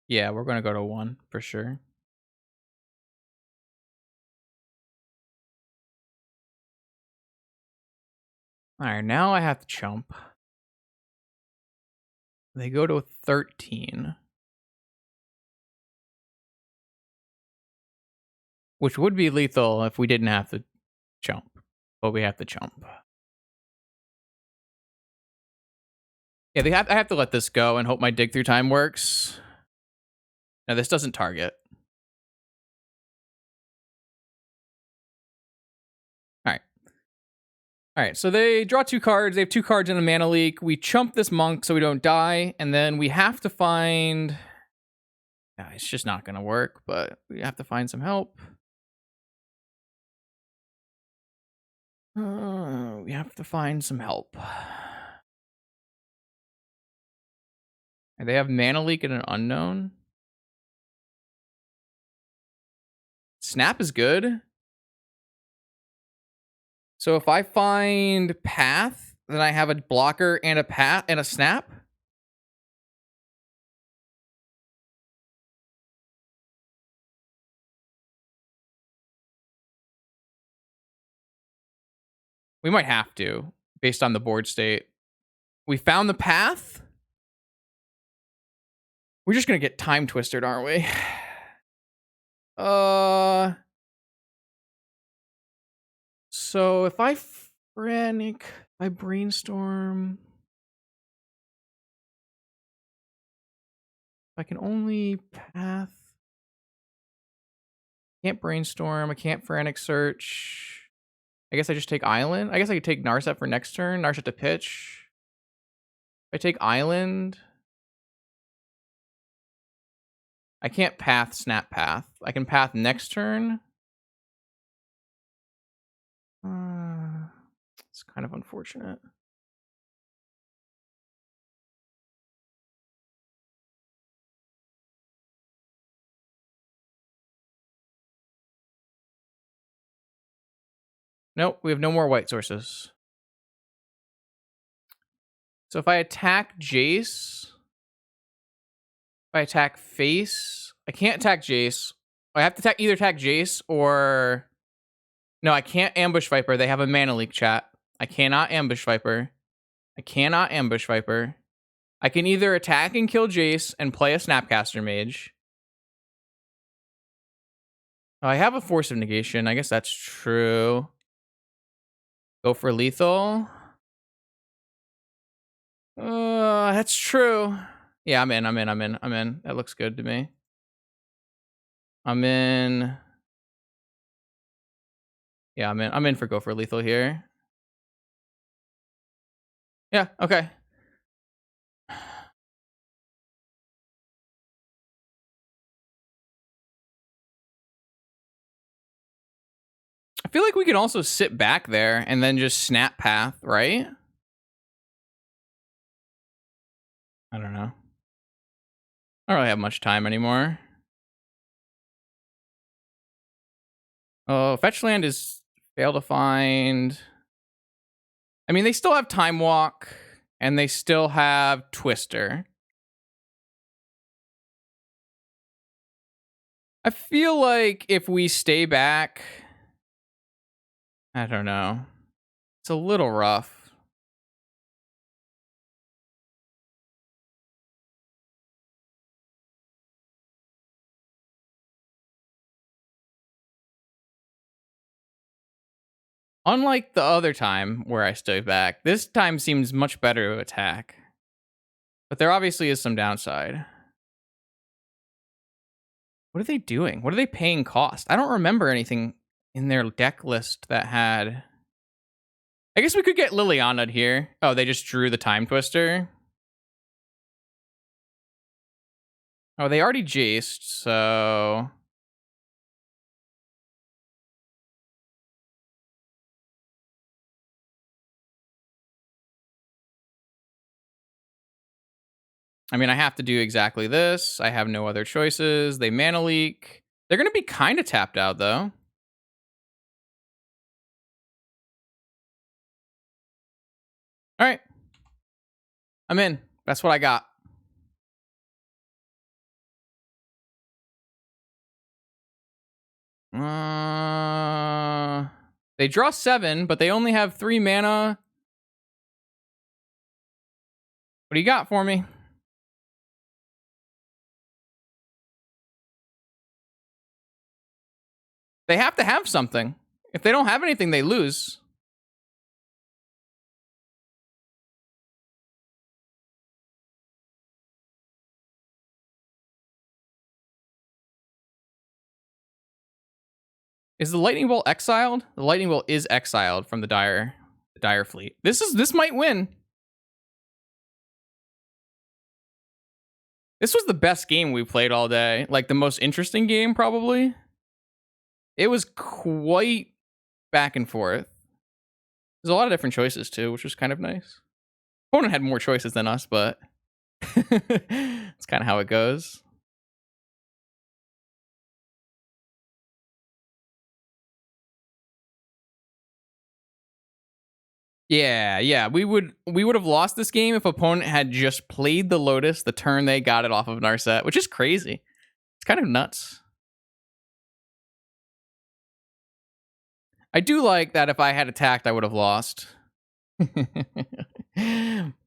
Yeah, we're going to go to 1 for sure. All right, now I have to chump. They go to 13. Which would be lethal if we didn't have to chump. But we have to chump. Yeah, I have to let this go and hope my dig through time works. Now, this doesn't target. All right, so they draw 2 cards. They have 2 cards in a mana leak. We chump this monk so we don't die, and then we have to find... Yeah, it's just not going to work, but we have to find some help. We have to find some help. And they have mana leak and an unknown. Snap is good. So if I find path, then I have a blocker and a path and a snap. We might have to, based on the board state. We found the path. We're just gonna get time twisted, aren't we? So if I frantic, I brainstorm. I can only path. Can't brainstorm. I can't frantic search. I guess I just take island. I guess I could take Narset for next turn. Narset to pitch. If I take island. I can't path snap path. I can path next turn. It's kind of unfortunate. Nope, we have no more white sources. So if I attack Jace, if I attack face, I can't attack Jace. I have to either attack Jace or... No, I can't ambush Viper. They have a mana leak, chat. I cannot ambush Viper. I cannot ambush Viper. I can either attack and kill Jace and play a Snapcaster Mage. Oh, I have a Force of Negation. I guess that's true. Go for lethal. That's true. Yeah, I'm in. That looks good to me. I'm in. Yeah, I'm in for go for lethal here. Yeah, okay. I feel like we can also sit back there and then just snap path, right? I don't know. I don't really have much time anymore. Oh, fetch land is fail to find. I mean, they still have Time Walk, and they still have Twister. I feel like if we stay back, I don't know. It's a little rough. Unlike the other time where I stayed back, this time seems much better to attack. But there obviously is some downside. What are they doing? What are they paying cost? I don't remember anything in their deck list that had... I guess we could get Liliana here. Oh, they just drew the Time Twister. Oh, they already jaced, so... I mean, I have to do exactly this. I have no other choices. They mana leak. They're going to be kind of tapped out, though. All right. I'm in. That's what I got. They draw 7, but they only have 3 mana. What do you got for me? They have to have something. If they don't have anything, they lose. Is the Lightning Bolt exiled? The Lightning Bolt is exiled from the Dire fleet. This might win. This was the best game we played all day. Like the most interesting game, probably. It was quite back and forth. There's a lot of different choices too, which was kind of nice. Opponent had more choices than us, but it's kind of how it goes. Yeah. We would have lost this game if opponent had just played the Lotus the turn they got it off of Narset, which is crazy. It's kind of nuts. I do like that if I had attacked, I would have lost.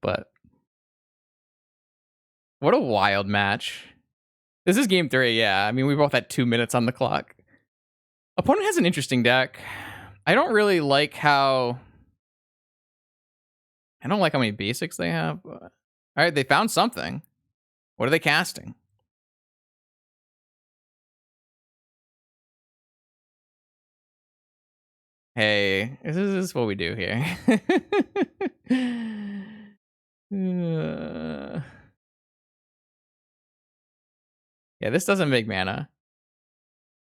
But what a wild match. This is game 3, yeah. I mean, we both had 2 minutes on the clock. Opponent has an interesting deck. I don't really like how... I don't like how many basics they have. All right, they found something. What are they casting? Hey, this is what we do here. Yeah, this doesn't make mana.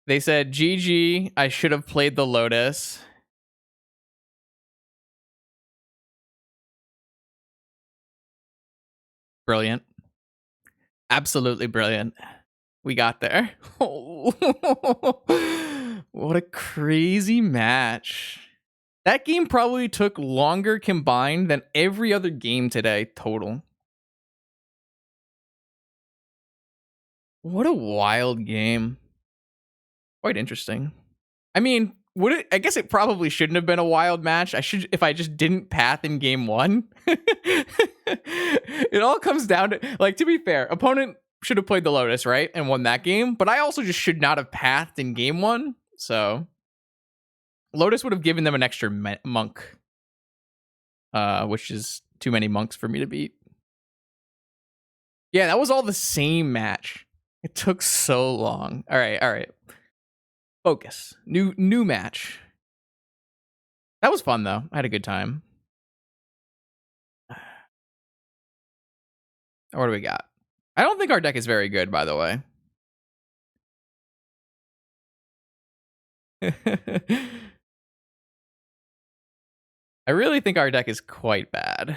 They said, GG, I should have played the Lotus. Brilliant. Absolutely brilliant. We got there. What a crazy match. That game probably took longer combined than every other game today total. What a wild game. Quite interesting. I mean, I guess it probably shouldn't have been a wild match. If I just didn't path in game 1. It all comes down to, like, to be fair, opponent should have played the Lotus, right? And won that game. But I also just should not have pathed in game 1. So Lotus would have given them an extra monk. Which is too many monks for me to beat. Yeah, that was all the same match. It took so long. All right. Focus. New match. That was fun though. I had a good time. What do we got? I don't think our deck is very good, by the way. I really think our deck is quite bad.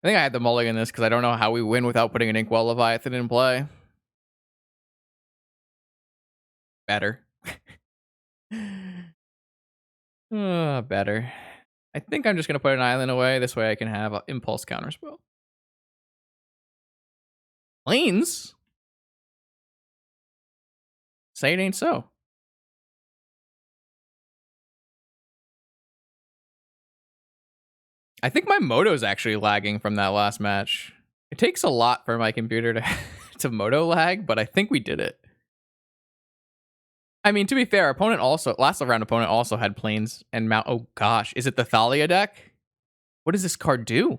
I think I had the mulligan this because I don't know how we win without putting an Inkwell Leviathan in play. Better. Better. I think I'm just going to put an island away. This way I can have an Impulse Counterspell. Plains? Say it ain't so. I think my Moto's actually lagging from that last match. It takes a lot for my computer to, to Moto lag, but I think we did it. I mean, to be fair, opponent also, last round opponent also had Plains and Mount. Oh gosh, is it the Thalia deck? What does this card do?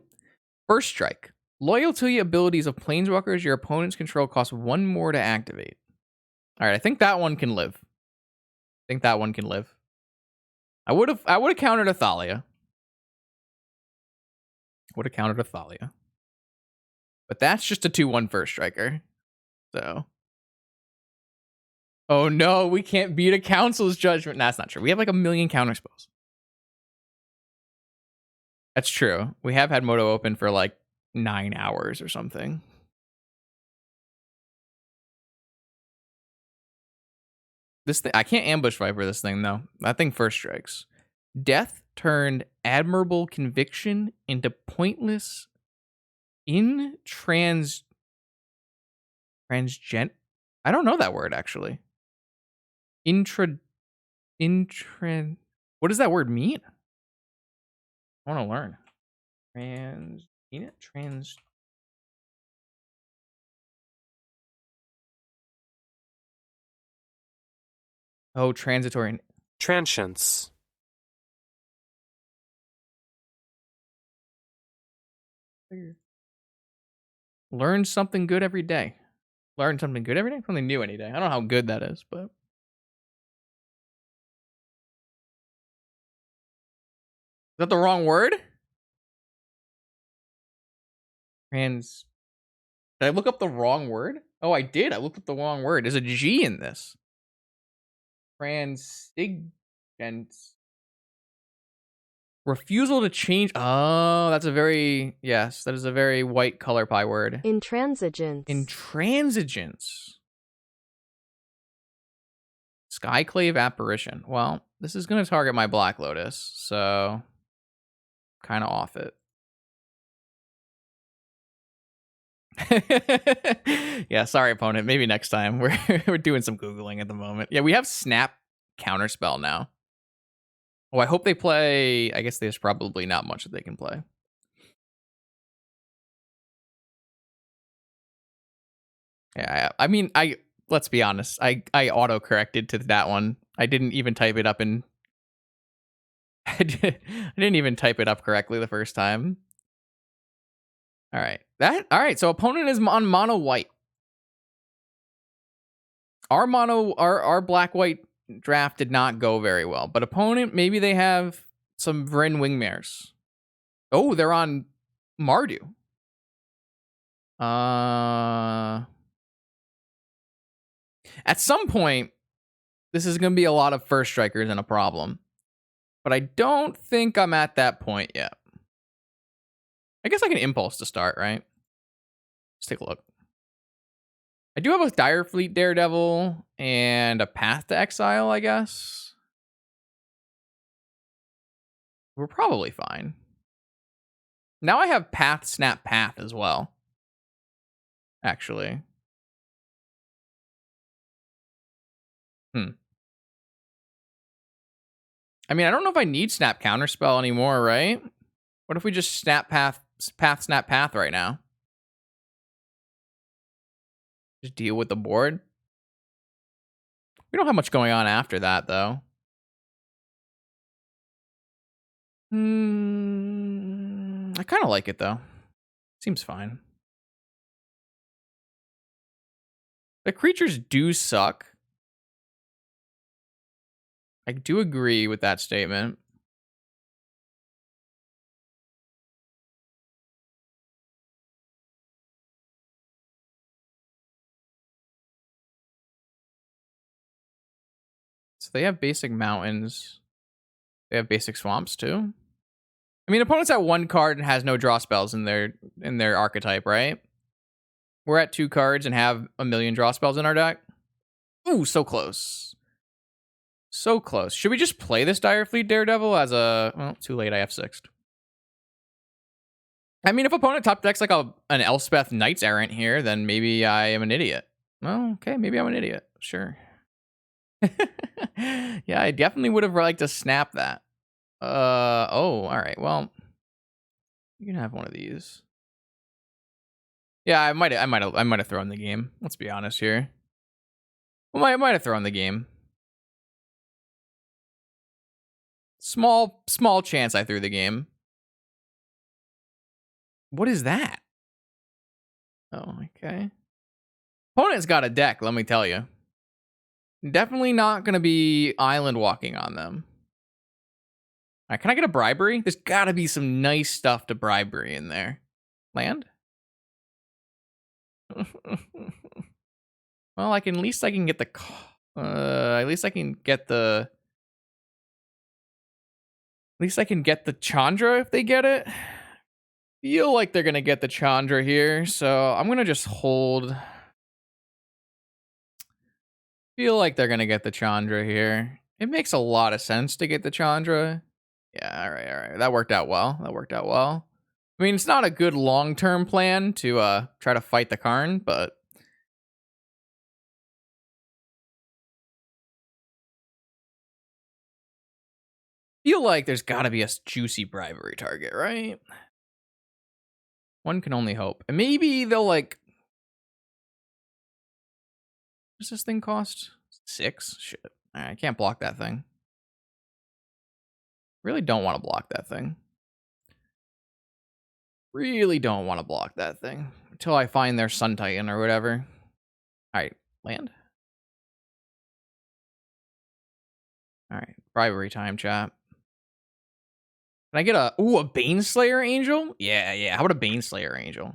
First Strike. Loyalty abilities of Planeswalkers your opponent's control cost 1 more to activate. All right, I think that one can live. I think that one can live. I would have countered a Thalia. Would have countered a Thalia. But that's just a 2/1 First Striker. So. Oh no, we can't beat a Council's Judgment. Nah, that's not true. We have like a million counter spells. That's true. We have had Moto open for like 9 hours or something. This thing, I can't ambush Viper this thing though. That thing first strikes. Death turned admirable conviction into pointless transgent. I don't know that word actually. What does that word mean? I want to learn. Oh, transitory. Transience. Learn something good every day. Learn something good every day? Something new any day. I don't know how good that is, but. Is that the wrong word? Did I look up the wrong word? Oh, I did. I looked up the wrong word. There's a G in this. Transigence. Refusal to change. Oh, that's a very, yes, that is a very white color pie word. Intransigence. Intransigence. Skyclave Apparition. Well, this is going to target my Black Lotus, so kind of off it. Yeah, sorry, opponent. Maybe next time. We're doing some Googling at the moment. Yeah, we have Snap Counterspell now. Oh, I hope they play. I guess there's probably not much that they can play. Yeah, I mean, let's be honest. I auto corrected to that one. I didn't even type it up in. I didn't even type it up correctly the first time. All right, all right. So opponent is on mono white. Our black white draft did not go very well, but opponent, maybe they have some Vryn Wingmares. Oh, they're on Mardu. At some point, this is going to be a lot of first strikers and a problem. But I don't think I'm at that point yet. I guess I can impulse to start, right? Let's take a look. I do have a Direfleet Daredevil and a Path to Exile, I guess. We're probably fine. Now I have Path, Snap, Path as well. Actually. I mean, I don't know if I need Snap Counterspell anymore, right? What if we just Snap Path, Snap, Path right now? Just deal with the board? We don't have much going on after that, though. I kind of like it, though. Seems fine. The creatures do suck. I do agree with that statement. So they have basic mountains. They have basic swamps too. I mean, opponent's at 1 card and has no draw spells in their archetype, right? We're at 2 cards and have a million draw spells in our deck. Ooh, so close. So close. Should we just play this Direfleet Daredevil as a... Well, too late, I have 6'd. I mean, if opponent top decks like an Elspeth Knights Errant here, then maybe I am an idiot. Well, okay, maybe I'm an idiot. Sure. Yeah, I definitely would have liked to snap that. Oh, all right. Well, you can have one of these. Yeah, I might have thrown the game. Let's be honest here. Well, I might have thrown the game. Small chance I threw the game. What is that? Oh, okay. Opponent's got a deck, let me tell you. Definitely not going to be island walking on them. All right, can I get a bribery? There's got to be some nice stuff to bribery in there. Land? Well, at least I can get the... at least I can get the... At least I can get the Chandra if they get it. Feel like they're going to get the Chandra here, so I'm going to just hold. Feel like they're going to get the Chandra here. It makes a lot of sense to get the Chandra. Yeah, all right. That worked out well. I mean, it's not a good long-term plan to try to fight the Karn, but... Feel like there's got to be a juicy bribery target, right? One can only hope. And maybe they'll like... What does this thing cost? 6? Shit. I can't block that thing. Really don't want to block that thing. Really don't want to block that thing. Until I find their Sun Titan or whatever. Alright, land. Alright, bribery time, chat. Can I get a Baneslayer Angel? Yeah. How about a Baneslayer Angel?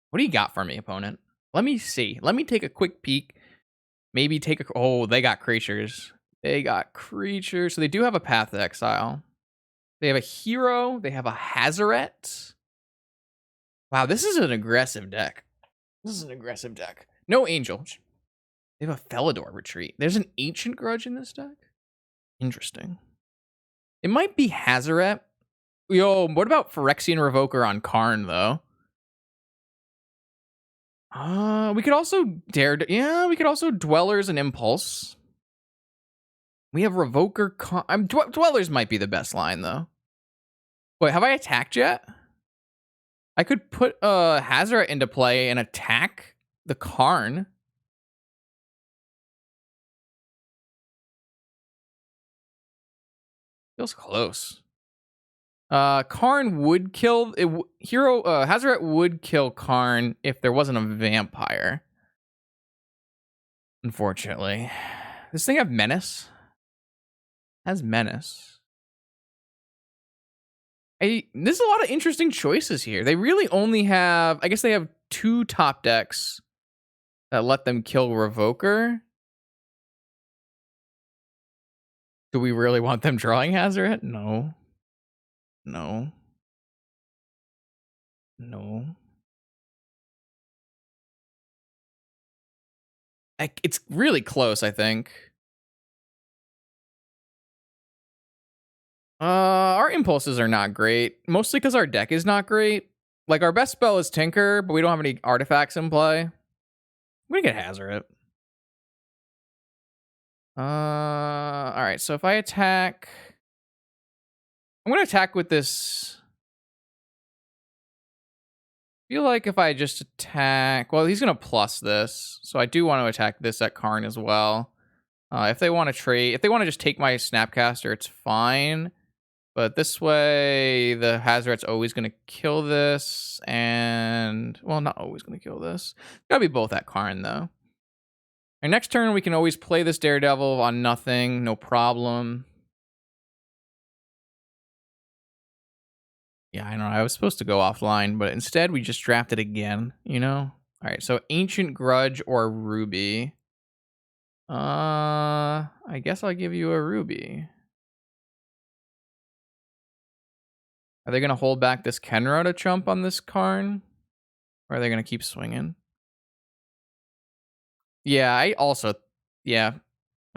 What do you got for me, opponent? Let me see. Let me take a quick peek. Maybe take a... Oh, they got creatures. So they do have a Path to Exile. They have a Hero. They have a Hazaret. Wow, this is an aggressive deck. No Angel. They have a Felidor Retreat. There's an Ancient Grudge in this deck? Interesting. It might be Hazaret. Yo, what about Phyrexian Revoker on Karn, though? We could also we could also Dwellers and Impulse. We have Revoker. Dwellers might be the best line, though. Wait, have I attacked yet? I could put Hazaret into play and attack the Karn. Feels close. Karn would kill Hazaret would kill Karn if there wasn't a vampire. Unfortunately, this thing have Menace. Has Menace. There's a lot of interesting choices here. They really only have, I guess they have 2 top decks that let them kill Revoker. Do we really want them drawing Hazaret? No. It's really close, I think. Our impulses are not great. Mostly because our deck is not great. Like, our best spell is Tinker, but we don't have any artifacts in play. I'm gonna get Hazaret. Alright, so if I attack... I'm gonna attack with this... I feel like if I just attack... Well, he's gonna plus this, so I do want to attack this at Karn as well. If they want to trade... If they want to just take my Snapcaster, it's fine. But this way, the Hazaret's always going to kill this, and... Well, not always going to kill this. Gotta be both at Karn, though. Our next turn, we can always play this Daredevil on nothing, no problem. Yeah, I know, I was supposed to go offline, but instead we just drafted again, you know? Alright, so Ancient Grudge or Ruby. I guess I'll give you a ruby. Are they gonna hold back this Kenra to chump on this Karn? Or are they gonna keep swinging? Yeah, I also... Yeah.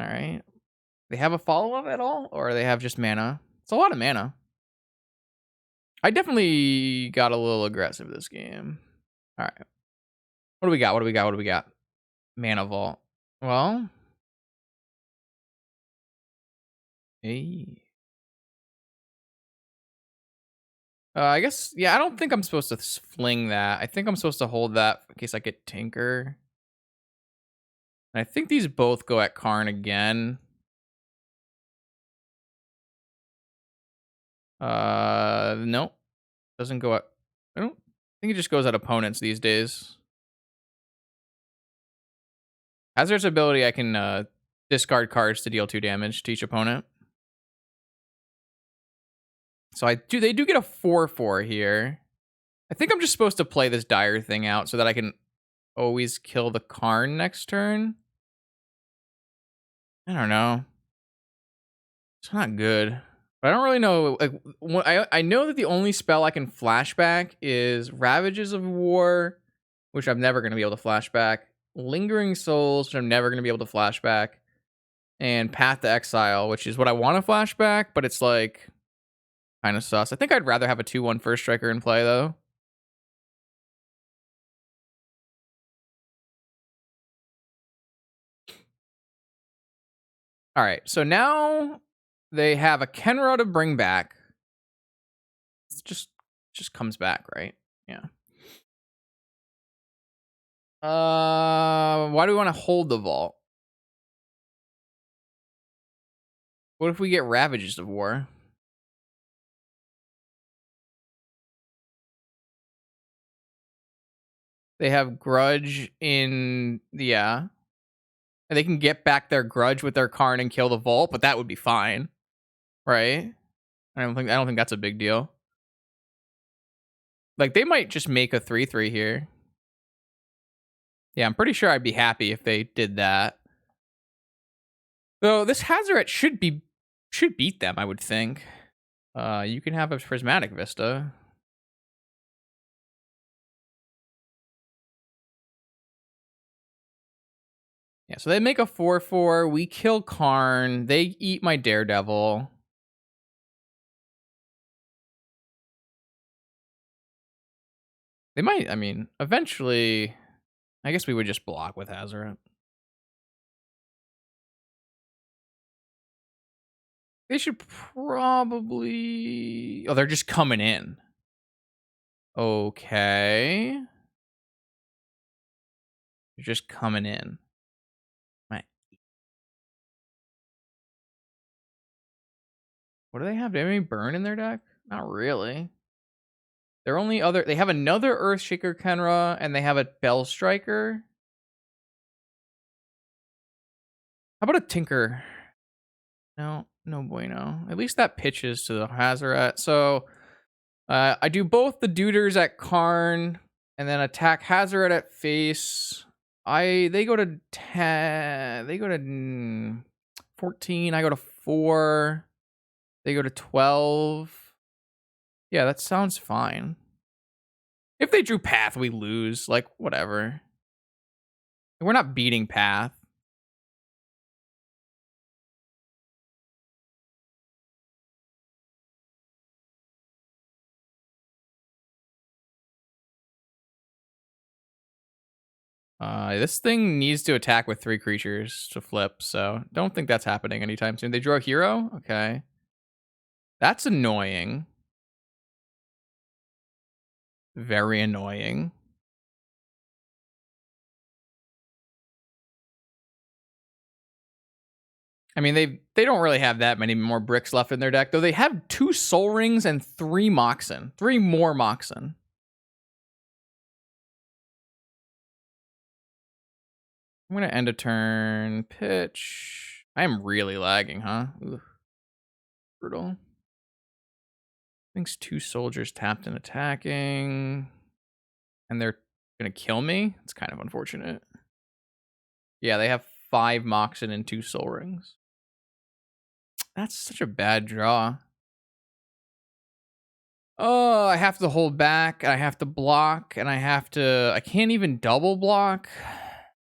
Alright. They have a follow-up at all? Or they have just mana? It's a lot of mana. I definitely got a little aggressive this game. Alright. What do we got? What do we got? What do we got? Mana Vault. Well... Hey. I guess, yeah, I don't think I'm supposed to fling that. I think I'm supposed to hold that in case I get Tinker. And I think these both go at Karn again. Nope. Doesn't go at... I don't think it just goes at opponents these days. Hazard's ability, I can discard cards to deal 2 damage to each opponent. So they do get a 4/4 here. I think I'm just supposed to play this Dire thing out so that I can always kill the Karn next turn. I don't know. It's not good. But I don't really know. Like, I know that the only spell I can flashback is Ravages of War, which I'm never going to be able to flashback. Lingering Souls, which I'm never going to be able to flashback. And Path to Exile, which is what I want to flashback, but it's like kind of sus. I think I'd rather have a 2/1 First Striker in play, though. All right, so now they have a Kenra to bring back. It's just comes back, right? Yeah. Why do we want to hold the vault? What if we get Ravages of War? They have Grudge in... Yeah. And they can get back their Grudge with their Karn and kill the vault, but that would be fine. Right? I don't think that's a big deal. Like, they might just make a 3/3 here. Yeah, I'm pretty sure I'd be happy if they did that. Though this Hazoret should beat them, I would think. You can have a Prismatic Vista. Yeah, so they make a 4/4. We kill Karn. They eat my Daredevil. They might, I mean, eventually... I guess we would just block with Hazoret. They should probably... Oh, they're just coming in. Okay. They're just coming in. Right. What do they have? Do they have any burn in their deck? Not really. Their only other... They have another Earthshaker Kenra, and they have a Bell Striker. How about a Tinker? No, no bueno. At least that pitches to the Hazoret. So I do both the Duders at Karn and then attack Hazoret at face. They go to 10. They go to 14. I go to 4. They go to 12. Yeah, that sounds fine. If they drew Path, we lose. Like, whatever. We're not beating Path. This thing needs to attack with 3 creatures to flip, so don't think that's happening anytime soon. They draw a hero? Okay. That's annoying. Very annoying. I mean, they don't really have that many more bricks left in their deck, though they have 2 Soul Rings and 3 Moxen. 3 more Moxen. I'm going to end a turn. Pitch. I am really lagging, huh? Ooh. Brutal. Thinks 2 soldiers tapped and attacking. And they're going to kill me? It's kind of unfortunate. Yeah, they have 5 Moxen and 2 Soul Rings. That's such a bad draw. Oh, I have to hold back, I have to block, and I can't even double block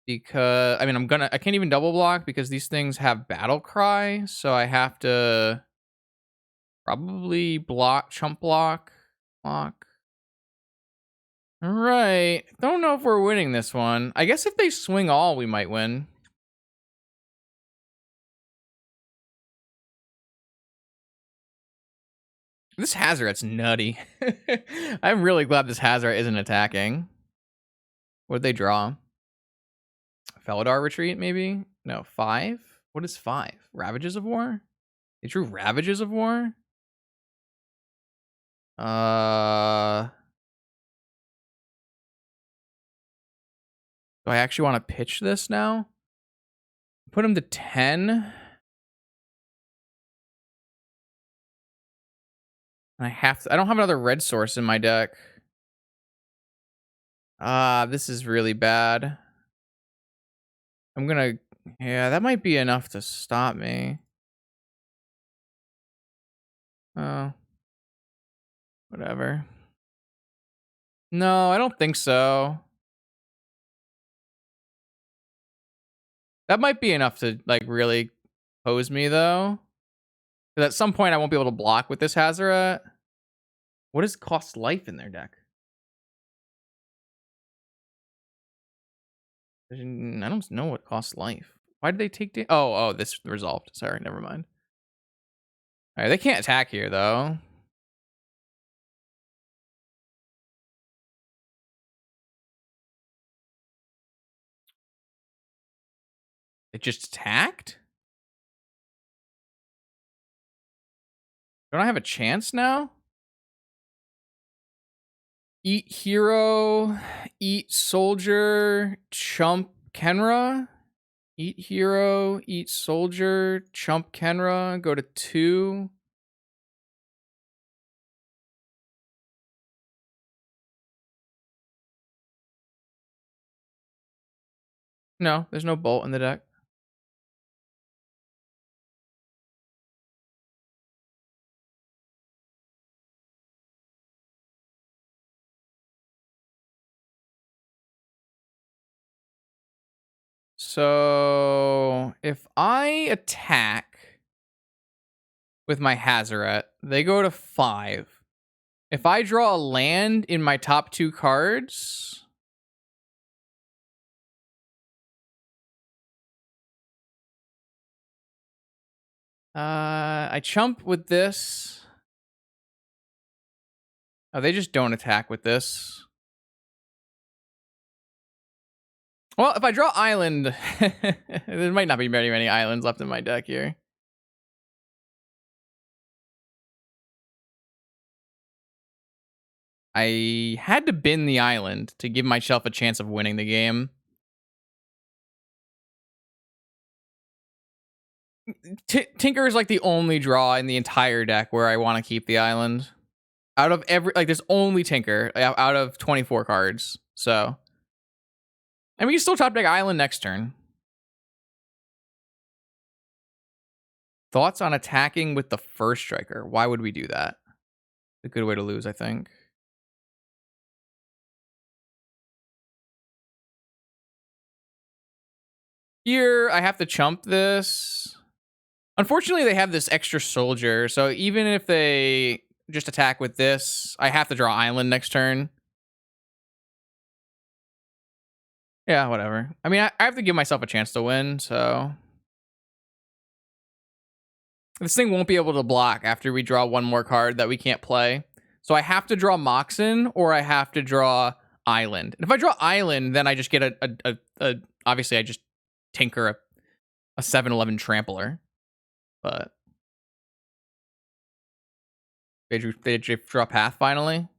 because I can't even double block because these things have Battle Cry, so I have to probably chump block. All right. Don't know if we're winning this one. I guess if they swing all, we might win. This Hazoret's nutty. I'm really glad this Hazoret isn't attacking. What'd they draw? Felidar Retreat, maybe? No, 5? What is 5? Ravages of War? They drew Ravages of War? Do I actually want to pitch this now? Put him to 10. I don't have another red source in my deck. This is really bad. Yeah, that might be enough to stop me. Oh. Whatever. No, I don't think so. That might be enough to, like, really pose me, though. Because at some point, I won't be able to block with this Hazoret. What does cost life in their deck? I don't know what costs life. Why did they take... Oh, this resolved. Sorry, never mind. Alright, they can't attack here, though. It just attacked? Don't I have a chance now? Eat hero, eat soldier, chump Kenra. Eat hero, eat soldier, chump Kenra, go to 2. No, there's no bolt in the deck. So if I attack with my Hazoret, they go to 5. If I draw a land in my top 2 cards, I chump with this. Oh, they just don't attack with this. Well, if I draw island, there might not be very many islands left in my deck here. I had to bin the island to give myself a chance of winning the game. Tinker is like the only draw in the entire deck where I want to keep the island. Out of there's only Tinker out of 24 cards. So, and we can still top deck island next turn. Thoughts on attacking with the first striker? Why would we do that? A good way to lose, I think. Here, I have to chump this. Unfortunately, they have this extra soldier, so even if they just attack with this, I have to draw island next turn. Yeah, whatever. I mean, I have to give myself a chance to win, so... This thing won't be able to block after we draw one more card that we can't play. So I have to draw Moxen, or I have to draw Island. And if I draw Island, then I just get obviously, I just tinker a 7-11 Trampler. But... They draw Path, finally?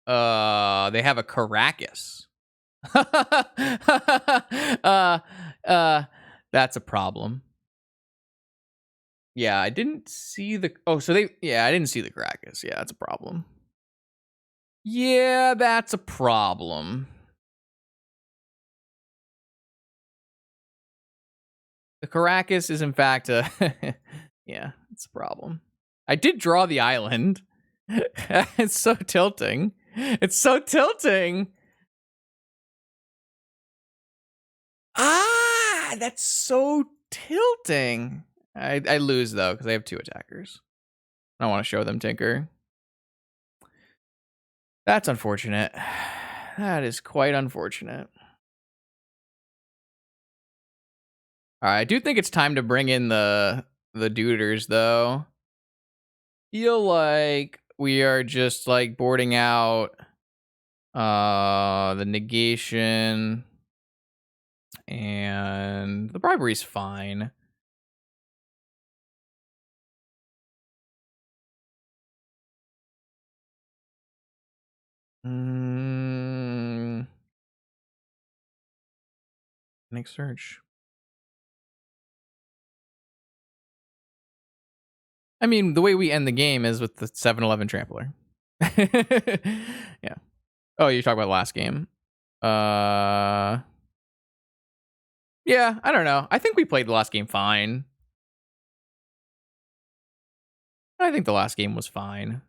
They have a Caracas. That's a problem. Yeah, I didn't see the... Oh, so I didn't see the Caracas. Yeah, that's a problem. Yeah, that's a problem. The Caracas is in fact a yeah, it's a problem. I did draw the island. It's so tilting. It's so tilting. Ah, that's so tilting. I lose though because I have 2 attackers. I don't want to show them Tinker. That's unfortunate. That is quite unfortunate. All right, I do think it's time to bring in the duders though. Feel like we are just like boarding out the negation and the bribery's fine. Next search. I mean, the way we end the game is with the 7-Eleven trampler. Yeah. Oh, you talk about last game. Yeah, I don't know. I think we played the last game fine. I think the last game was fine.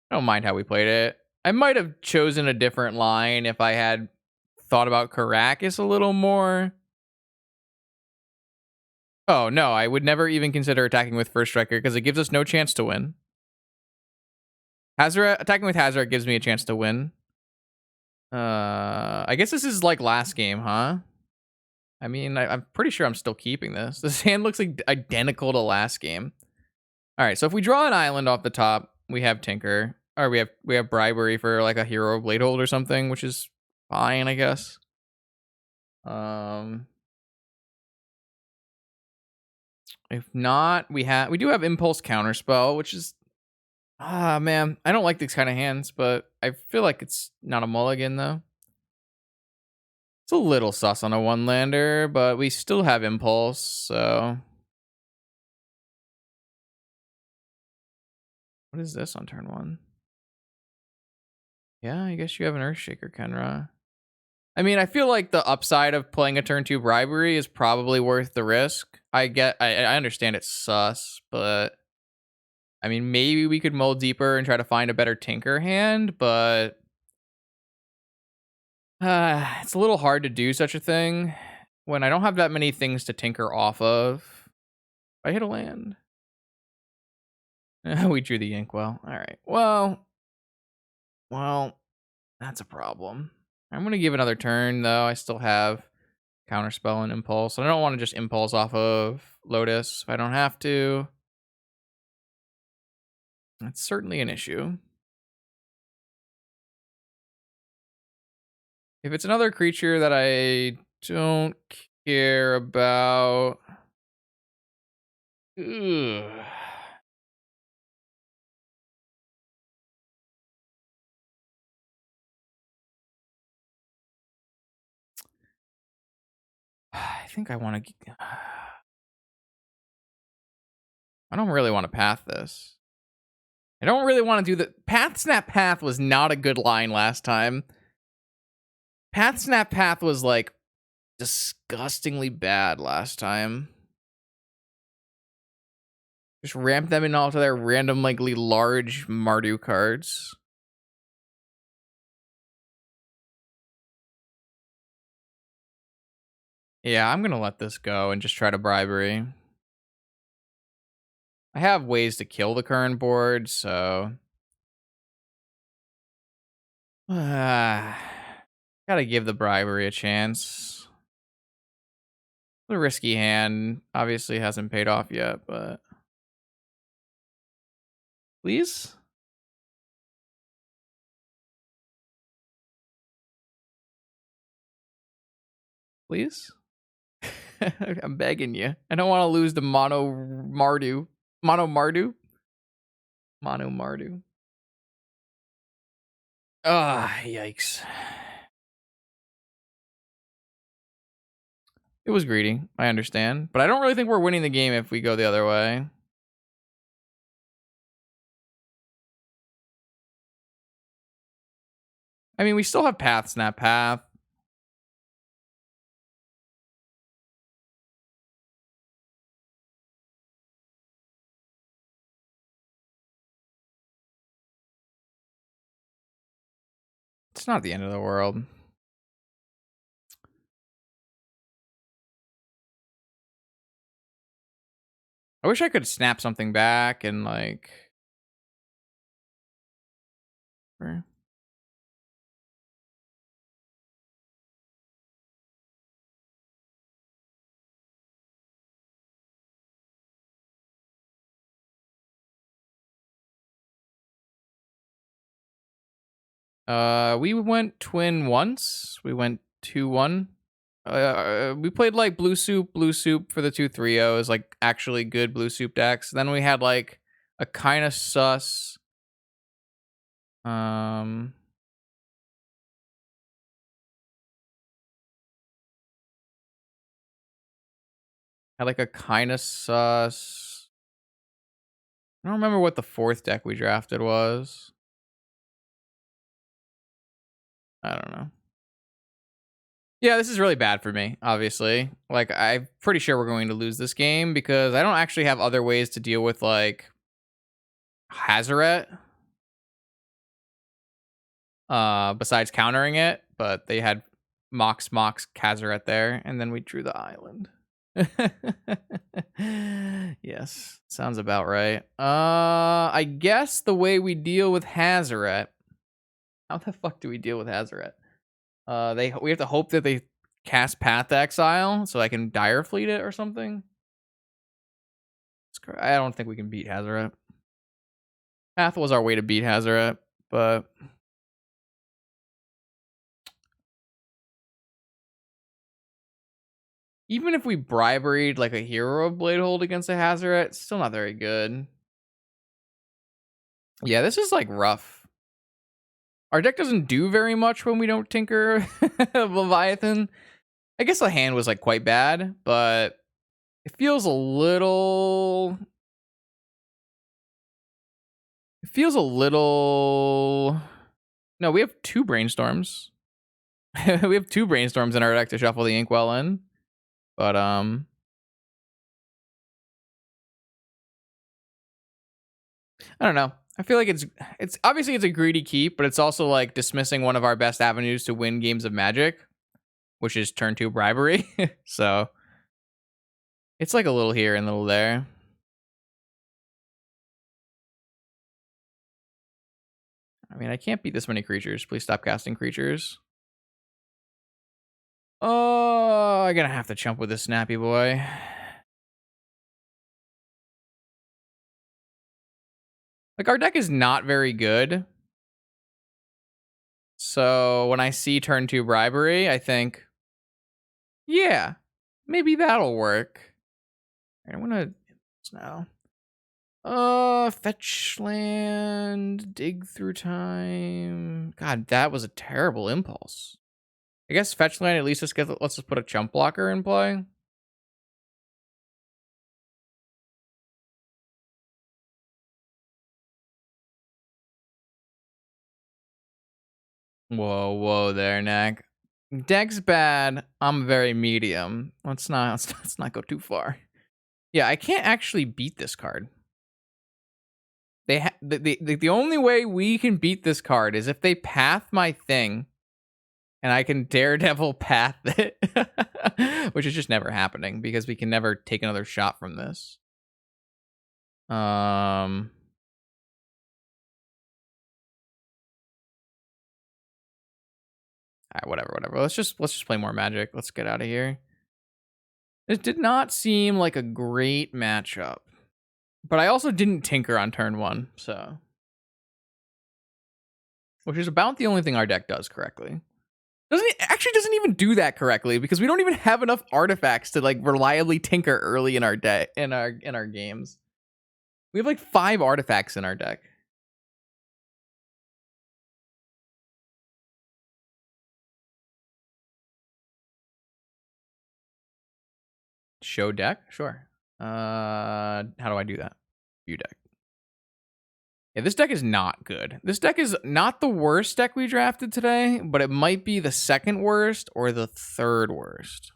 I don't mind how we played it. I might have chosen a different line if I had thought about Caracas a little more. Oh, no, I would never even consider attacking with First Striker because it gives us no chance to win. Hazoret, attacking with Hazoret gives me a chance to win. I guess this is like last game, huh? I mean, I'm pretty sure I'm still keeping this. This hand looks like identical to last game. All right, so if we draw an island off the top, we have Tinker, or we have Bribery for like a hero Bladehold or something, which is fine, I guess. If not, we do have Impulse Counterspell, which is man, I don't like these kind of hands, but I feel like it's not a mulligan though. It's a little sus on a 1-lander, but we still have Impulse, so what is this on turn 1? Yeah, I guess you have an Earthshaker, Kenra. I mean, I feel like the upside of playing a turn 2 Bribery is probably worth the risk. I understand it's sus, but I mean, maybe we could mull deeper and try to find a better Tinker hand, but it's a little hard to do such a thing when I don't have that many things to tinker off of. I hit a land. We drew the Inkwell. All right. Well, that's a problem. I'm gonna give another turn though. I still have Counterspell and Impulse. I don't want to just Impulse off of Lotus if I don't have to. That's certainly an issue. If it's another creature that I don't care about, ugh. I think I want to. I don't really want to path this. I don't really want to do the Path Snap Path was not a good line last time. Path Snap Path was like disgustingly bad last time. Just ramp them in all to their random, likely large Mardu cards. Yeah, I'm gonna let this go and just try to bribery. I have ways to kill the current board, so gotta give the bribery a chance. The risky hand obviously hasn't paid off yet, but please. Please? I'm begging you. I don't want to lose the Mono Mardu. Mono Mardu? Mono Mardu. Ah, yikes. It was greedy. I understand. But I don't really think we're winning the game if we go the other way. I mean, we still have Path Snap Path. It's not the end of the world. I wish I could snap something back and like. We went twin once. We went 2-1. We played like blue soup for the 2-3-0s, like actually good blue soup decks. Then we had like a kind of sus. Um, had like a kind of sus. I don't remember what the fourth deck we drafted was. I don't know. Yeah, this is really bad for me, obviously. Like, I'm pretty sure we're going to lose this game because I don't actually have other ways to deal with, like, Hazaret. Besides countering it, but they had Mox Hazaret there, and then we drew the island. Yes, sounds about right. I guess the way we deal with Hazaret. How the fuck do we deal with Hazaret? We have to hope that they cast Path to Exile so I can Dire Fleet it or something. I don't think we can beat Hazaret. Path was our way to beat Hazaret, but even if we briberied like a Hero of Bladehold against a Hazaret, it's still not very good. Yeah, this is like rough. Our deck doesn't do very much when we don't tinker Leviathan. I guess the hand was like quite bad, but it feels a little. It feels a little. No, we have 2 brainstorms. We have 2 brainstorms in our deck to shuffle the Inkwell in, but I don't know. I feel like it's obviously it's a greedy keep, but it's also like dismissing one of our best avenues to win games of Magic, which is turn 2 bribery. So it's like a little here and a little there. I mean, I can't beat this many creatures. Please stop casting creatures. Oh, I'm gonna have to chump with this snappy boy. Like, our deck is not very good. So when I see turn 2 bribery, I think, yeah, maybe that'll work. I'm gonna now. Fetch land, dig through time. God, that was a terrible impulse. I guess fetch land at least let's just put a chump blocker in play. Whoa there, Neck. Deck's bad. I'm very medium. Let's not go too far. Yeah, I can't actually beat this card. The only way we can beat this card is if they path my thing, and I can Daredevil path it, which is just never happening because we can never take another shot from this. Whatever. Let's just play more Magic. Let's get out of here. It did not seem like a great matchup, but I also didn't tinker on turn 1, so which is about the only thing our deck does correctly. Doesn't even do that correctly because we don't even have enough artifacts to like reliably tinker early in our deck in our games. We have like 5 artifacts in our deck. Show deck? Sure. How do I do that? View deck. Yeah, this deck is not good. This deck is not the worst deck we drafted today, but it might be the second worst or the third worst.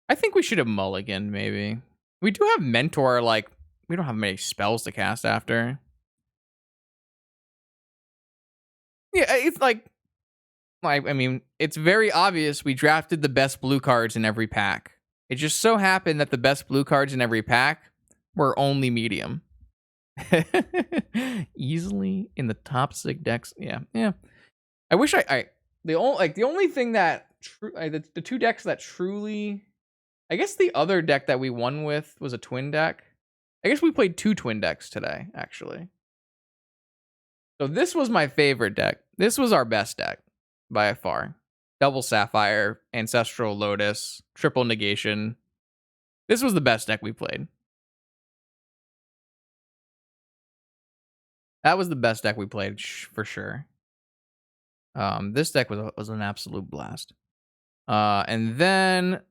I think we should have mulligan, maybe. We do have Mentor, like, we don't have many spells to cast after. Yeah, it's like I mean, it's very obvious we drafted the best blue cards in every pack. It just so happened that the best blue cards in every pack were only medium. Easily in the top 6 decks. Yeah, yeah. I wish the only thing that the 2 decks that truly, I guess the other deck that we won with was a twin deck. I guess we played 2 twin decks today, actually. So this was my favorite deck. This was our best deck by far. Double Sapphire, Ancestral Lotus, Triple Negation. This was the best deck we played. That was the best deck we played for sure. This deck was an absolute blast. And then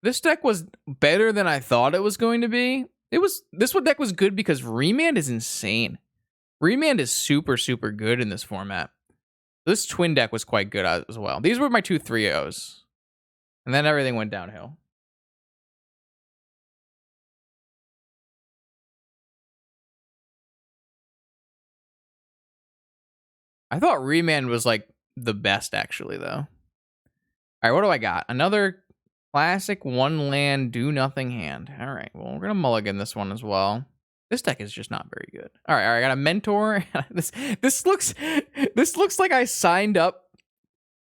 this deck was better than I thought it was going to be. This one deck was good because Remand is insane. Remand is super, super good in this format. This twin deck was quite good as well. These were my 2 3-0s. And then everything went downhill. I thought Remand was like the best actually though. All right, what do I got? Another classic 1 land do nothing hand. All right, well, we're going to mulligan this one as well. This deck is just not very good. All right, I got a mentor. this looks like I signed up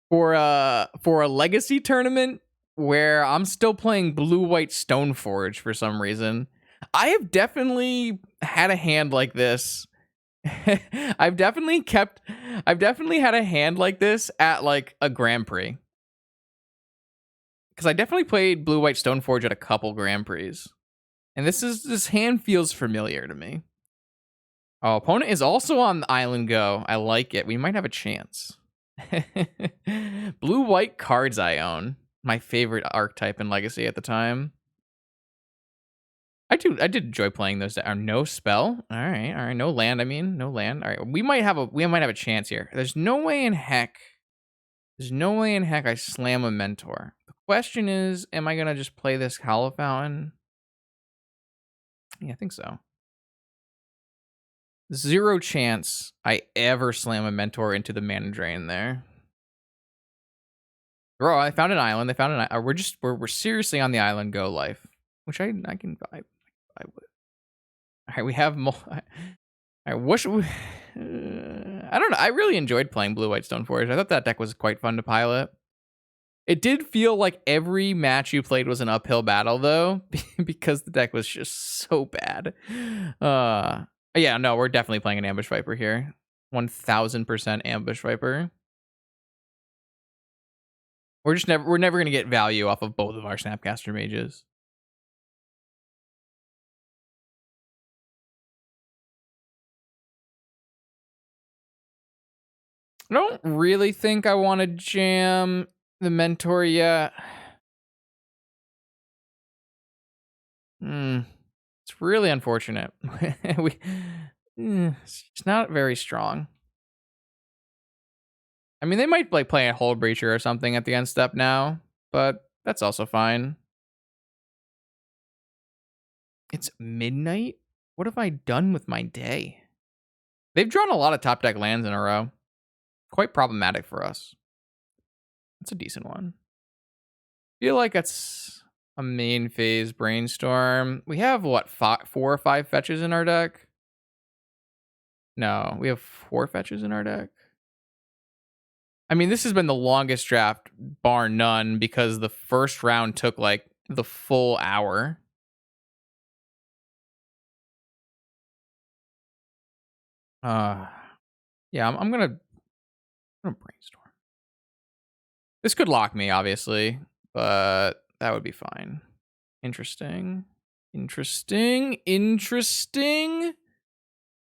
for a legacy tournament where I'm still playing blue-white Stoneforge for some reason. I have definitely had a hand like this. I've definitely had a hand like this at like a Grand Prix. Because I definitely played blue-white Stoneforge at a couple Grand Prix. And this hand feels familiar to me. Oh, opponent is also on the Island Go. I like it. We might have a chance. Blue-white cards I own. My favorite archetype in Legacy at the time. I did enjoy playing those. No spell. All right. No land. No land. All right. We might have a chance here. There's no way in heck I slam a mentor. The question is, am I gonna just play this Hollow Fountain? Yeah, I think so. 0 chance I ever slam a mentor into the mana drain there. Bro, I found an island. They found an. We're seriously on the Island Go life, which I can vibe. I would. All right, we have more. I wish we. I don't know. I really enjoyed playing Blue-White Stoneforge. I thought that deck was quite fun to pilot. It did feel like every match you played was an uphill battle, though, because the deck was just so bad. Yeah, no, we're definitely playing an Ambush Viper here. 1000% Ambush Viper. We're never gonna get value off of both of our Snapcaster mages. I don't really think I want to jam the mentor yet. It's really unfortunate. It's not very strong. I mean, they might like play a Hull Breacher or something at the end step now, but that's also fine. It's midnight? What have I done with my day? They've drawn a lot of top deck lands in a row. Quite problematic for us. That's a decent one. Feel like it's a main phase brainstorm. We have what, 4 or 5 fetches in our deck? No, we have 4 fetches in our deck. I mean, this has been the longest draft, bar none, because the first round took like the full hour. Yeah, I'm gonna brainstorm. This could lock me, obviously, but that would be fine. Interesting.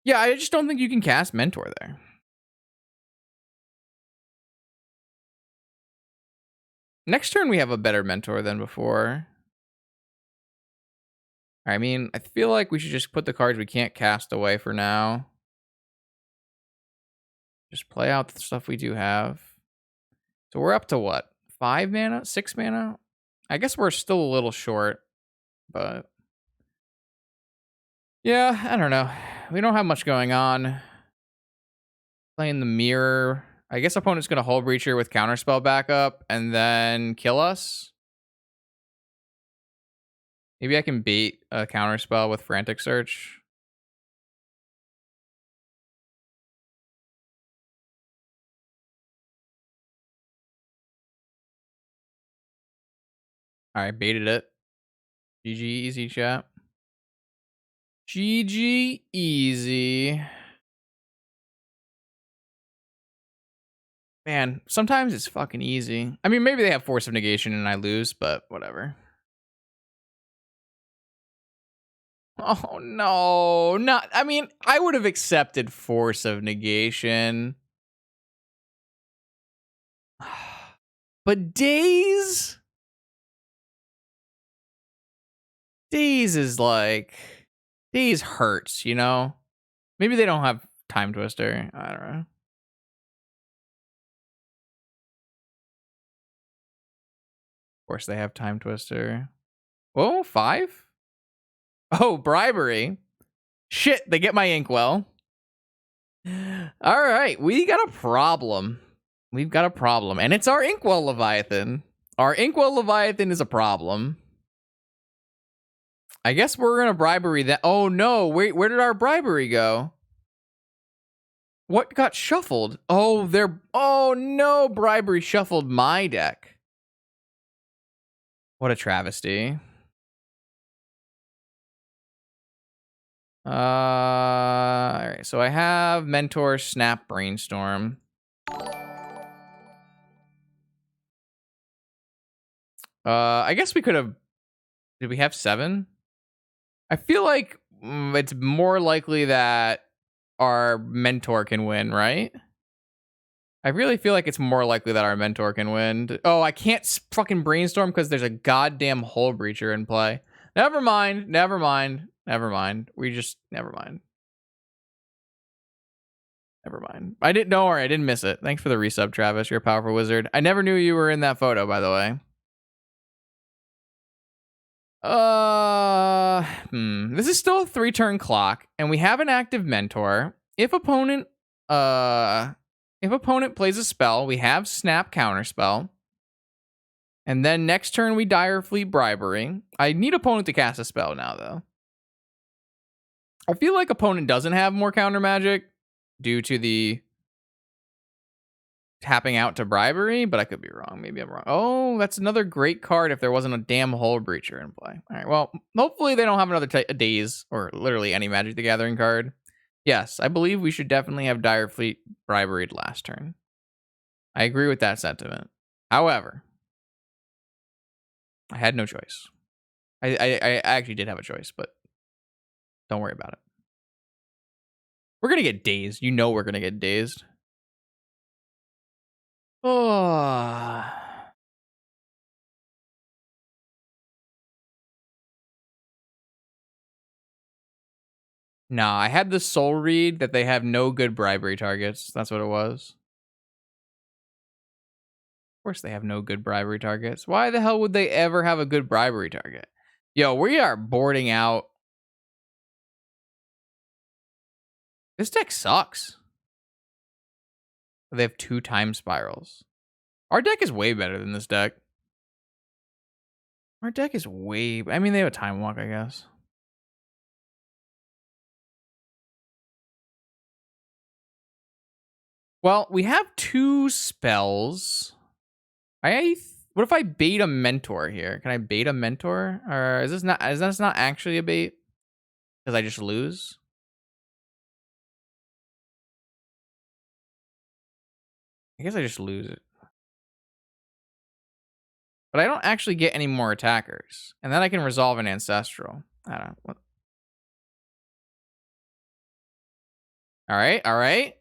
Yeah, I just don't think you can cast Mentor there. Next turn, we have a better Mentor than before. I mean, I feel like we should just put the cards we can't cast away for now. Just play out the stuff we do have. So we're up to what? 5 mana? 6 mana? I guess we're still a little short, but Yeah, I don't know. We don't have much going on. Playing the mirror. I guess opponent's gonna Hull Breacher with counterspell backup and then kill us. Maybe I can bait a counterspell with Frantic Search. Alright, baited it. GG easy, chat. GG easy. Man, sometimes it's fucking easy. I mean, maybe they have Force of Negation and I lose, but whatever. Oh no, not. I mean, I would have accepted Force of Negation. But Daze? Daze is like. Daze hurts, you know? Maybe they don't have Time Twister. I don't know. Of course, they have Time Twister. Oh, 5? Oh, bribery. Shit, they get my Inkwell. All right, we got a problem. We've got a problem, and it's our Inkwell Leviathan. Our Inkwell Leviathan is a problem. I guess we're gonna bribery that. Oh no, wait, where did our bribery go? What got shuffled? Oh, oh no, bribery shuffled my deck. What a travesty. All right, so I have Mentor, Snap, Brainstorm. I guess we could have. Did we have 7? I feel like it's more likely that our Mentor can win, right? I really feel like it's more likely that our Mentor can win. Oh, I can't fucking Brainstorm because there's a goddamn Hull Breacher in play. Never mind. Never mind. Never mind. We just never mind. Never mind. I didn't know, or I didn't miss it. Thanks for the resub, Travis. You're a powerful wizard. I never knew you were in that photo, by the way. This is still a 3-turn clock, and we have an active Mentor. If opponent plays a spell, we have Snap Counterspell. And then next turn we Dire Fleet Bribery. I need opponent to cast a spell now, though. I feel like opponent doesn't have more counter magic due to the tapping out to bribery, but I could be wrong. Maybe I'm wrong. Oh, that's another great card if there wasn't a damn Hull Breacher in play. All right, well, hopefully they don't have another Daze or literally any Magic the Gathering card. Yes, I believe we should definitely have Dire Fleet Briberied last turn. I agree with that sentiment. However, I had no choice. I actually did have a choice, but don't worry about it. We're going to get dazed. You know we're going to get dazed. Oh. Nah, I had the soul read that they have no good bribery targets. That's what it was. Of course they have no good bribery targets. Why the hell would they ever have a good bribery target? Yo, we are boarding out. This deck sucks. They have 2 Time Spirals. Our deck is way better than this deck. Our deck is way... I mean, they have a Time Walk, I guess. Well, we have 2 spells. What if I bait a Mentor here? Can I bait a Mentor? Or is this not actually a bait? Because I just lose? I guess I just lose it. But I don't actually get any more attackers. And then I can resolve an Ancestral. I don't know. What? All right, all right.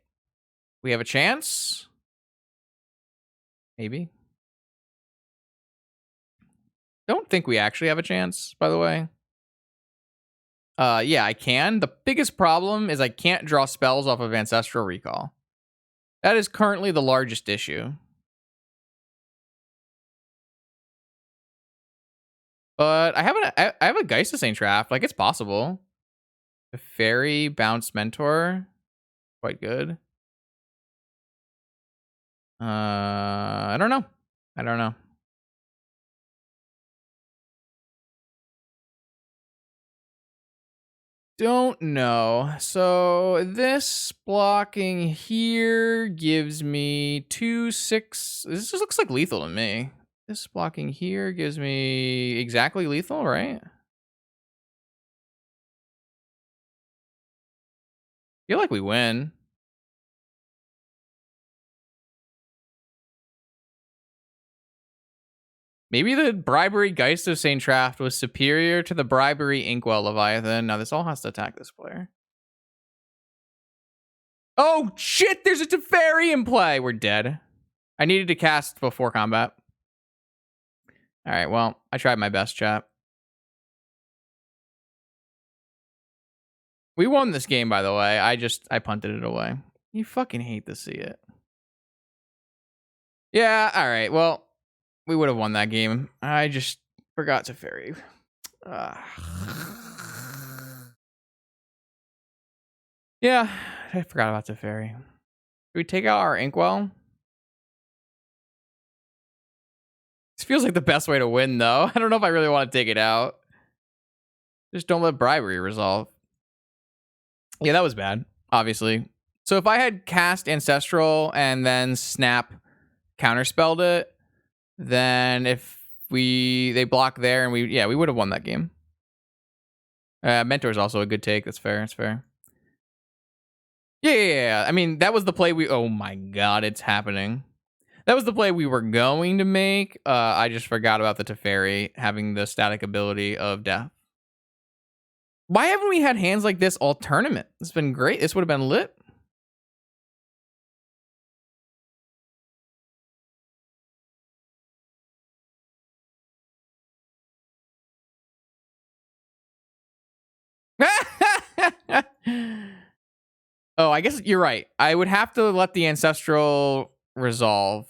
We have a chance. Maybe. Don't think we actually have a chance, by the way. Yeah, I can. The biggest problem is I can't draw spells off of Ancestral Recall. That is currently the largest issue. But I have a Geist of Saint Draft. Like, it's possible. Fairy bounce mentor, quite good. I don't know. I don't know. Don't know. So this blocking here gives me 2/6. This just looks like lethal to me. This blocking here gives me exactly lethal, right? Feel like we win. Maybe the bribery Geist of St. Traft was superior to the bribery Inkwell Leviathan. Now this all has to attack this player. Oh shit, there's a Teferi in play. We're dead. I needed to cast before combat. Alright, well, I tried my best, chat. We won this game, by the way. I punted it away. You fucking hate to see it. Yeah, alright, well, we would have won that game. I just forgot Teferi. Yeah, I forgot about Teferi. Should we take out our Inkwell? This feels like the best way to win, though. I don't know if I really want to take it out. Just don't let bribery resolve. Yeah, that was bad, obviously. So if I had cast Ancestral and then Snap counterspelled it, then if they block there and we would have won that game. Mentor is also a good take. That's fair. That's fair. Yeah. I mean, that was the play oh my god, it's happening. That was the play we were going to make. I just forgot about the Teferi having the static ability of death. Why haven't we had hands like this all tournament? It's been great. This would have been lit. Oh, I guess you're right. I would have to let the Ancestral resolve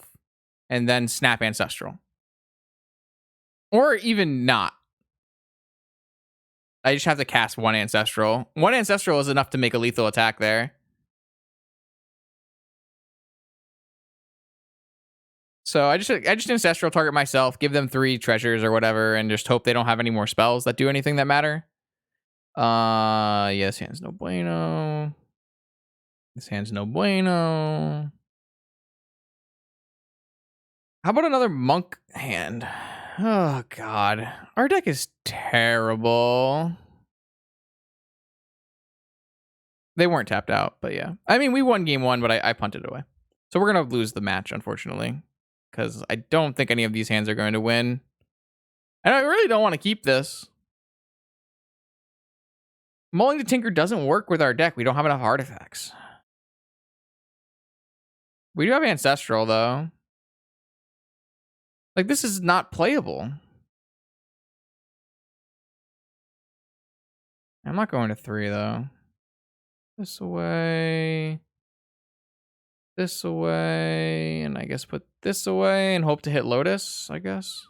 and then snap Ancestral. Or even not. I just have to cast one Ancestral. One Ancestral is enough to make a lethal attack there. So I just Ancestral target myself, give them 3 treasures or whatever, and just hope they don't have any more spells that do anything that matter. Yes, hand's no bueno. This hand's no bueno. How about another monk hand? Oh, God. Our deck is terrible. They weren't tapped out, but yeah. I mean, we won game 1, but I punted away. So we're going to lose the match, unfortunately. Because I don't think any of these hands are going to win. And I really don't want to keep this. Mulling the Tinker doesn't work with our deck. We don't have enough artifacts. We do have Ancestral, though. Like, this is not playable. I'm not going to 3, though. This away. This away. And I guess put this away and hope to hit Lotus, I guess.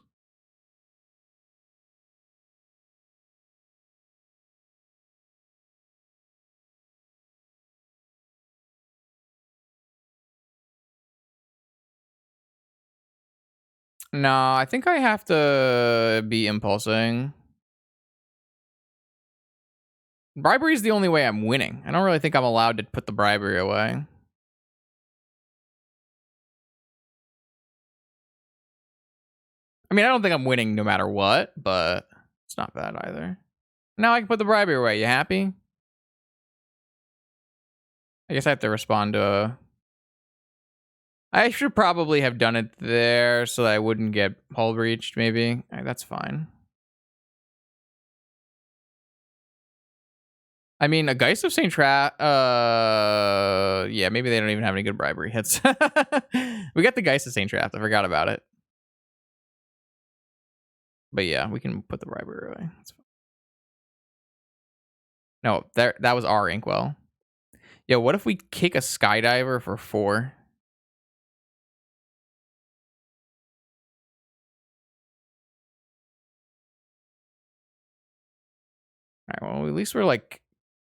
No, I think I have to be impulsing. Bribery is the only way I'm winning. I don't really think I'm allowed to put the bribery away. I mean, I don't think I'm winning no matter what, but it's not bad either. Now I can put the bribery away. You happy? I guess I have to respond to I should probably have done it there so that I wouldn't get hull breached, maybe. That's fine. I mean, a Geist of St. Traft, yeah, maybe they don't even have any good bribery hits. We got the Geist of St. Traft. I forgot about it. But yeah, we can put the bribery away. That's fine. No, that was our Inkwell. Yo, what if we kick a Skydiver for 4? All right, well, at least we're like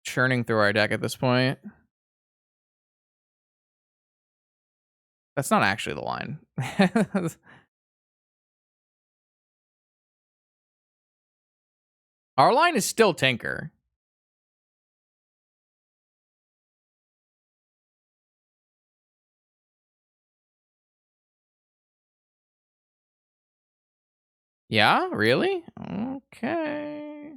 churning through our deck at this point. That's not actually the line. Our line is still Tinker. Yeah, really? Okay.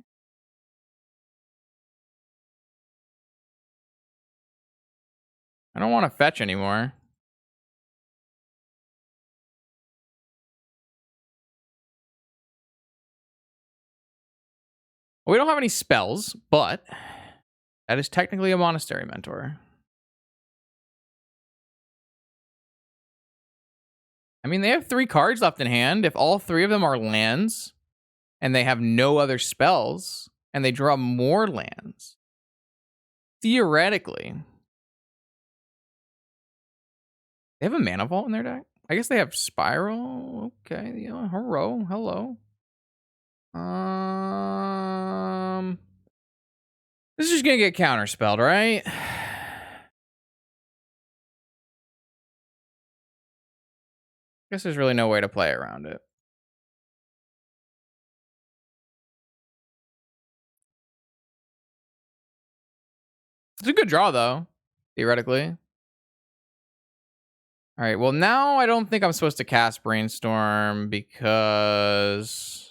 I don't want to fetch anymore. We don't have any spells, but that is technically a Monastery Mentor. I mean, they have 3 cards left in hand. If all 3 of them are lands and they have no other spells and they draw more lands, theoretically, they have a Mana Vault in their deck? I guess they have Spiral. Okay, yeah, hello. This is just gonna get counterspelled, right? Guess there's really no way to play around it. It's a good draw, though, theoretically. All right, well, now I don't think I'm supposed to cast Brainstorm because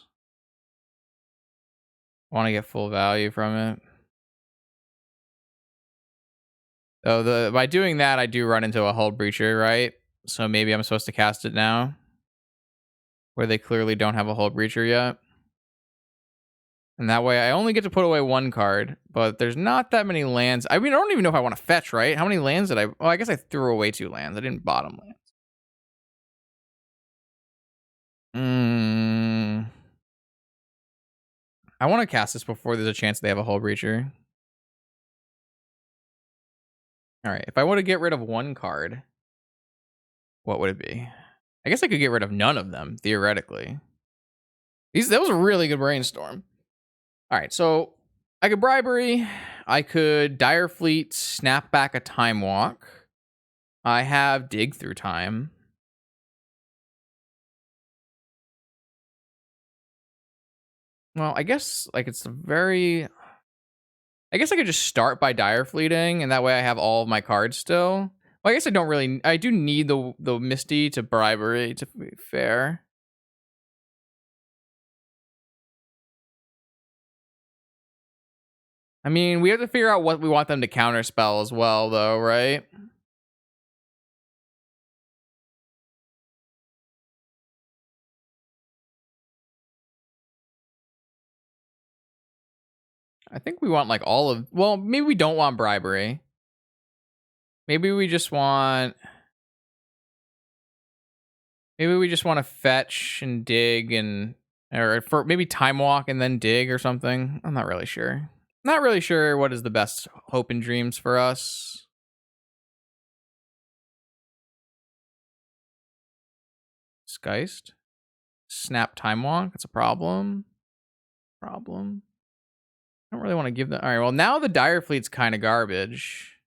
I want to get full value from it. So by doing that, I do run into a Hull Breacher, right? So maybe I'm supposed to cast it now, where they clearly don't have a Hull Breacher yet. And that way I only get to put away 1 card, but there's not that many lands. I mean, I don't even know if I want to fetch, right? How many lands did I... Oh, I guess I threw away 2 lands. I didn't bottom lands. I want to cast this before there's a chance they have a Hull Breacher. All right, if I want to get rid of 1 card, what would it be? I guess I could get rid of none of them, theoretically. That was a really good brainstorm. All right, so I could Bribery. I could Dire Fleet, snap back a Time Walk. I have Dig Through Time. Well, I guess like it's very... I guess I could just start by Dire Fleeting, and that way I have all of my cards still. Well, I guess I don't really... I do need the Misty to Bribery, to be fair. I mean, we have to figure out what we want them to counterspell as well, though, right? I think we want like all of... Well, maybe we don't want Bribery. Maybe we just want... Maybe we just want to fetch and dig and... Or for maybe Time Walk and then dig or something. I'm not really sure. Not really sure what is the best hope and dreams for us. Geist. Snap Time Walk. That's a problem. I don't really want to give them... All right, well, now the Dire Fleet's kind of garbage.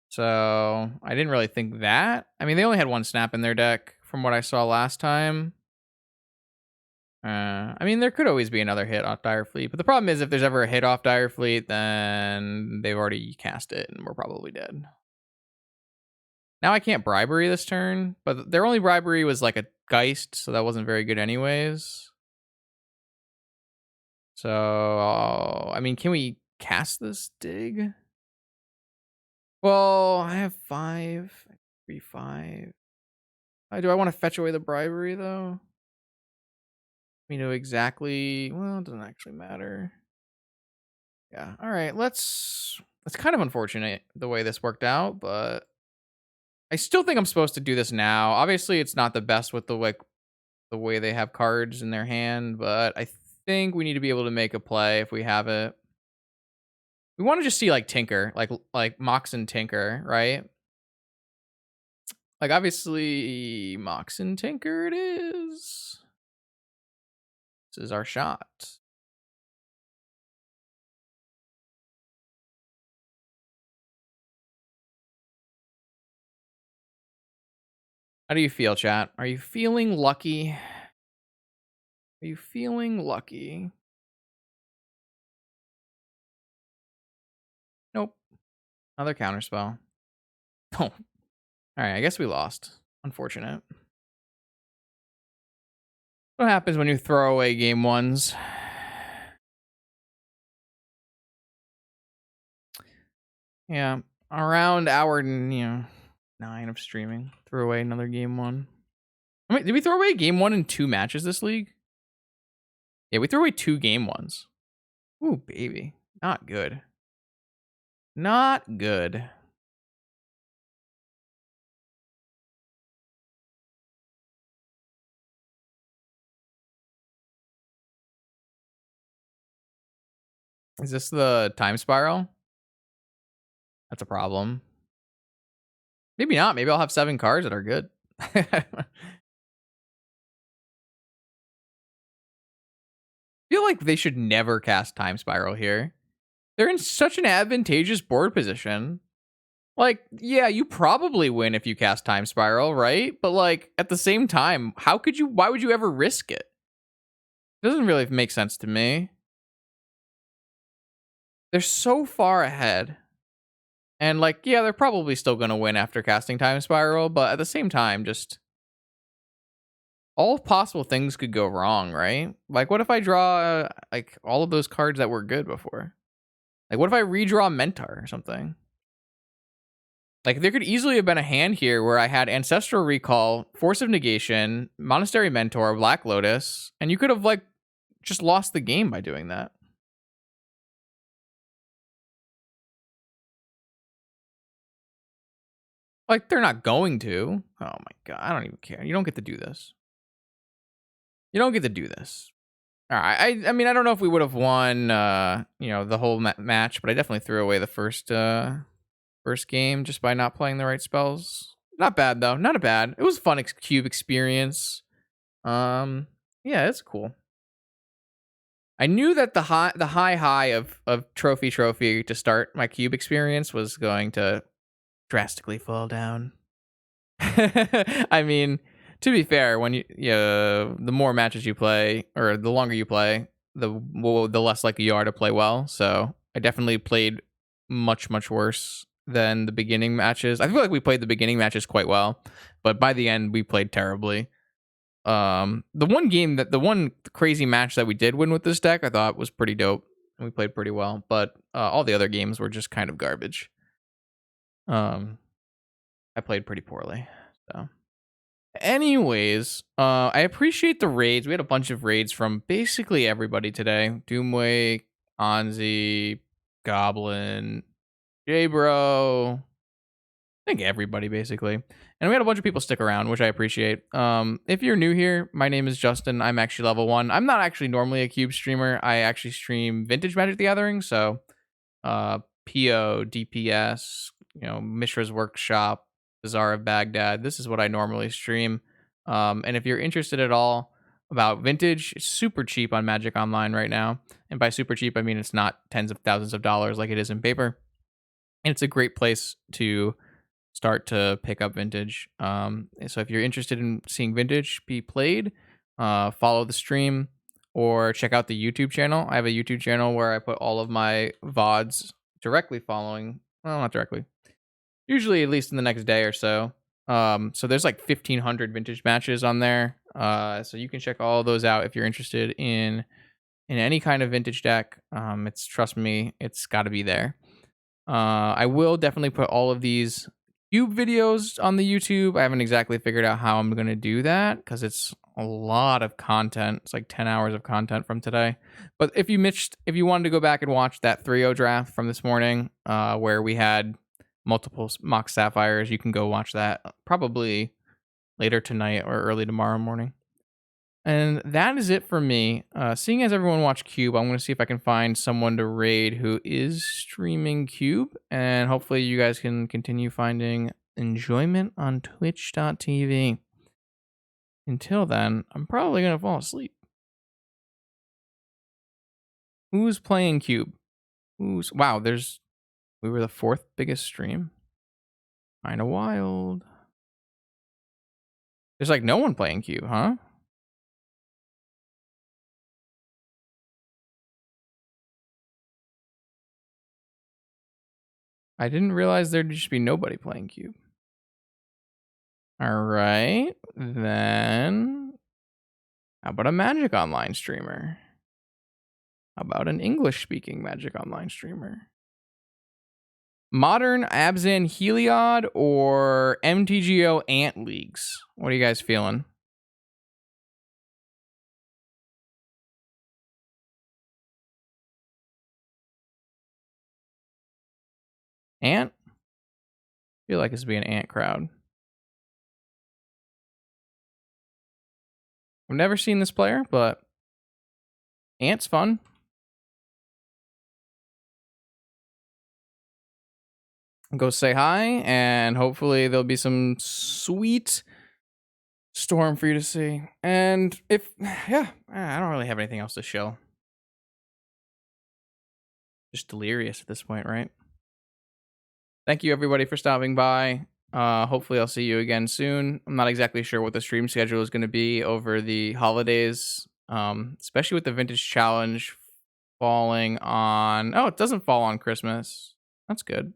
So I didn't really think that. I mean, they only had 1 snap in their deck from what I saw last time. I mean, there could always be another hit off Dire Fleet, but the problem is if there's ever a hit off Dire Fleet, then they've already cast it and we're probably dead. Now I can't Bribery this turn, but their only Bribery was like a Geist, so that wasn't very good anyways. So, I mean, can we cast this dig? Well, I have 5, 3, 5. Do I want to fetch away the Bribery, though? We know exactly... Well, it doesn't actually matter. Yeah, all right, let's... It's kind of unfortunate the way this worked out, but... I still think I'm supposed to do this now. Obviously, it's not the best with the way they have cards in their hand, but I think we need to be able to make a play if we have it. We want to just see like Tinker, like Mox and Tinker, right? Like obviously Mox and Tinker it is. This is our shot. How do you feel, chat? Are you feeling lucky? Are you feeling lucky? Nope. Another counterspell. Oh. All right, I guess we lost. Unfortunate. What happens when you throw away game ones? Yeah, around hour, 9 of streaming. Threw away another game one. I mean, did we throw away game one in 2 matches this league? Yeah, we threw away 2 game ones. Ooh, baby. Not good. Not good. Is this the time spiral? That's a problem. Maybe not. Maybe I'll have 7 cards that are good. Feel like they should never cast Time Spiral here. They're in such an advantageous board position. Like, yeah, you probably win if you cast Time Spiral, right? But like at the same time, why would you ever risk it? It doesn't really make sense to me. They're so far ahead. And like, yeah, they're probably still gonna win after casting Time Spiral, but at the same time, just all possible things could go wrong, right? Like, what if I draw like all of those cards that were good before? Like, what if I redraw Mentor or something? Like, there could easily have been a hand here where I had Ancestral Recall, Force of Negation, Monastery Mentor, Black Lotus, and you could have, like, just lost the game by doing that. Like, they're not going to. Oh my god, I don't even care. You don't get to do this. You don't get to do this. All right, I mean, I don't know if we would have won, the whole match, but I definitely threw away the first game just by not playing the right spells. Not bad though, not a bad. It was a fun cube experience. Yeah, it's cool. I knew that the high of trophy to start my cube experience was going to drastically fall down. I mean, to be fair, when the more matches you play or the longer you play, the less likely you are to play well. So I definitely played much worse than the beginning matches. I feel like we played the beginning matches quite well, but by the end we played terribly. The one crazy match that we did win with this deck, I thought was pretty dope. We played pretty well, but all the other games were just kind of garbage. I played pretty poorly. So, anyways, I appreciate the raids. We had a bunch of raids from basically everybody today. Doomway, Anzi, Goblin, J-Bro. I think everybody basically. And we had a bunch of people stick around, which I appreciate. If you're new here, my name is Justin. I'm actually level 1. I'm not actually normally a cube streamer. I actually stream Vintage Magic the Gathering, so PO, DPS, Mishra's Workshop, Bazaar of Baghdad. This is what I normally stream. And if you're interested at all about Vintage, it's super cheap on Magic Online right now. And by super cheap, I mean it's not tens of thousands of dollars like it is in paper. And it's a great place to start to pick up Vintage. So if you're interested in seeing Vintage be played, follow the stream or check out the YouTube channel. I have a YouTube channel where I put all of my VODs directly following, well, not directly, usually at least in the next day or so. So there's like 1,500 Vintage matches on there. So you can check all of those out if you're interested in any kind of Vintage deck. Trust me, it's got to be there. I will definitely put all of these cube videos on the YouTube. I haven't exactly figured out how I'm going to do that because it's a lot of content. It's like 10 hours of content from today. But if you wanted to go back and watch that 3-0 draft from this morning, where we had multiple mock sapphires, you can go watch that probably later tonight or early tomorrow morning. And that is it for me. Seeing as everyone watched Cube, I'm going to see if I can find someone to raid who is streaming Cube. And hopefully you guys can continue finding enjoyment on twitch.tv. Until then, I'm probably going to fall asleep. Who's playing Cube? Wow, we were the 4th biggest stream. Kinda wild. There's like no one playing Cube, huh? I didn't realize there'd just be nobody playing Cube. All right, then how about a Magic Online streamer? How about an English-speaking Magic Online streamer? Modern, Abzan, Heliod, or MTGO Ant Leagues? What are you guys feeling? Ant? I feel like it's be an Ant crowd. I've never seen this player, but Ant's fun. Go say hi, and hopefully there'll be some sweet storm for you to see. And if, yeah, I don't really have anything else to show. Just delirious at this point, right? Thank you everybody for stopping by. Hopefully I'll see you again soon. I'm not exactly sure what the stream schedule is going to be over the holidays, especially with the Vintage Challenge falling on... Oh, it doesn't fall on Christmas. That's good.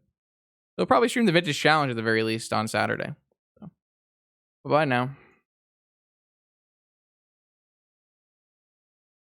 They'll probably stream the Vintage Challenge at the very least on Saturday. So, bye-bye now.